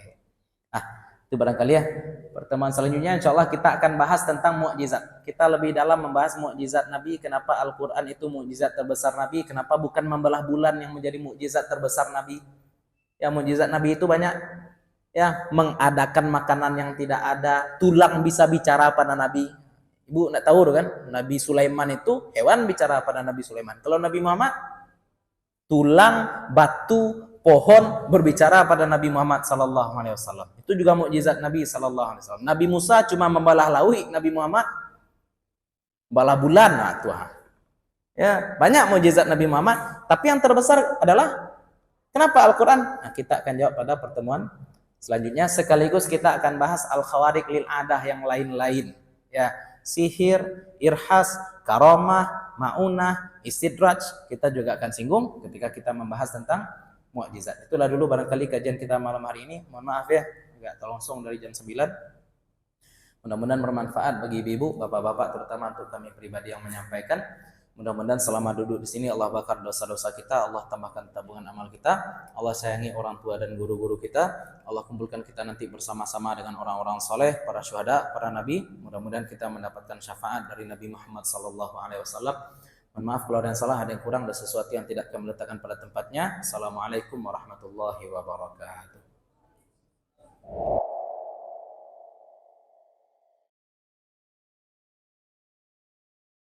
Speaker 1: Itu barangkali ya. Pertemuan selanjutnya insyaallah kita akan bahas tentang mukjizat. Kita lebih dalam membahas mukjizat Nabi, kenapa Al-Qur'an itu mukjizat terbesar Nabi, kenapa bukan membelah bulan yang menjadi mukjizat terbesar Nabi. Ya, mukjizat Nabi itu banyak. Ya, mengadakan makanan yang tidak ada, tulang bisa bicara pada Nabi. Ibu enggak tahu kan? Nabi Sulaiman itu hewan bicara pada Nabi Sulaiman. Kalau Nabi Muhammad tulang, batu, pohon berbicara pada Nabi Muhammad sallallahu alaihi wasallam. Itu juga mukjizat Nabi sallallahu alaihi wasallam. Nabi Musa cuma membalah laut, Nabi Muhammad balah bulan. Tuhan. Ya, banyak mukjizat Nabi Muhammad, tapi yang terbesar adalah kenapa Al-Qur'an? Kita akan jawab pada pertemuan selanjutnya, sekaligus kita akan bahas al-khawariq lil adah yang lain-lain. Ya, sihir, irhas, karamah, maunah, istidraj, kita juga akan singgung ketika kita membahas tentang mukjizat. Itulah dulu barangkali kajian kita malam hari ini. Mohon maaf ya, enggak terlangsung dari jam 9. Mudah-mudahan bermanfaat bagi ibu, bapak-bapak, terutama untuk kami pribadi yang menyampaikan. Mudah-mudahan selama duduk di sini Allah bakar dosa-dosa kita, Allah tambahkan tabungan amal kita, Allah sayangi orang tua dan guru-guru kita, Allah kumpulkan kita nanti bersama-sama dengan orang-orang soleh, para syuhada, para nabi. Mudah-mudahan kita mendapatkan syafaat dari Nabi Muhammad SAW. Mohon maaf kalau ada yang salah, ada yang kurang, ada sesuatu yang tidak kami letakkan pada tempatnya. Assalamualaikum warahmatullahi wabarakatuh.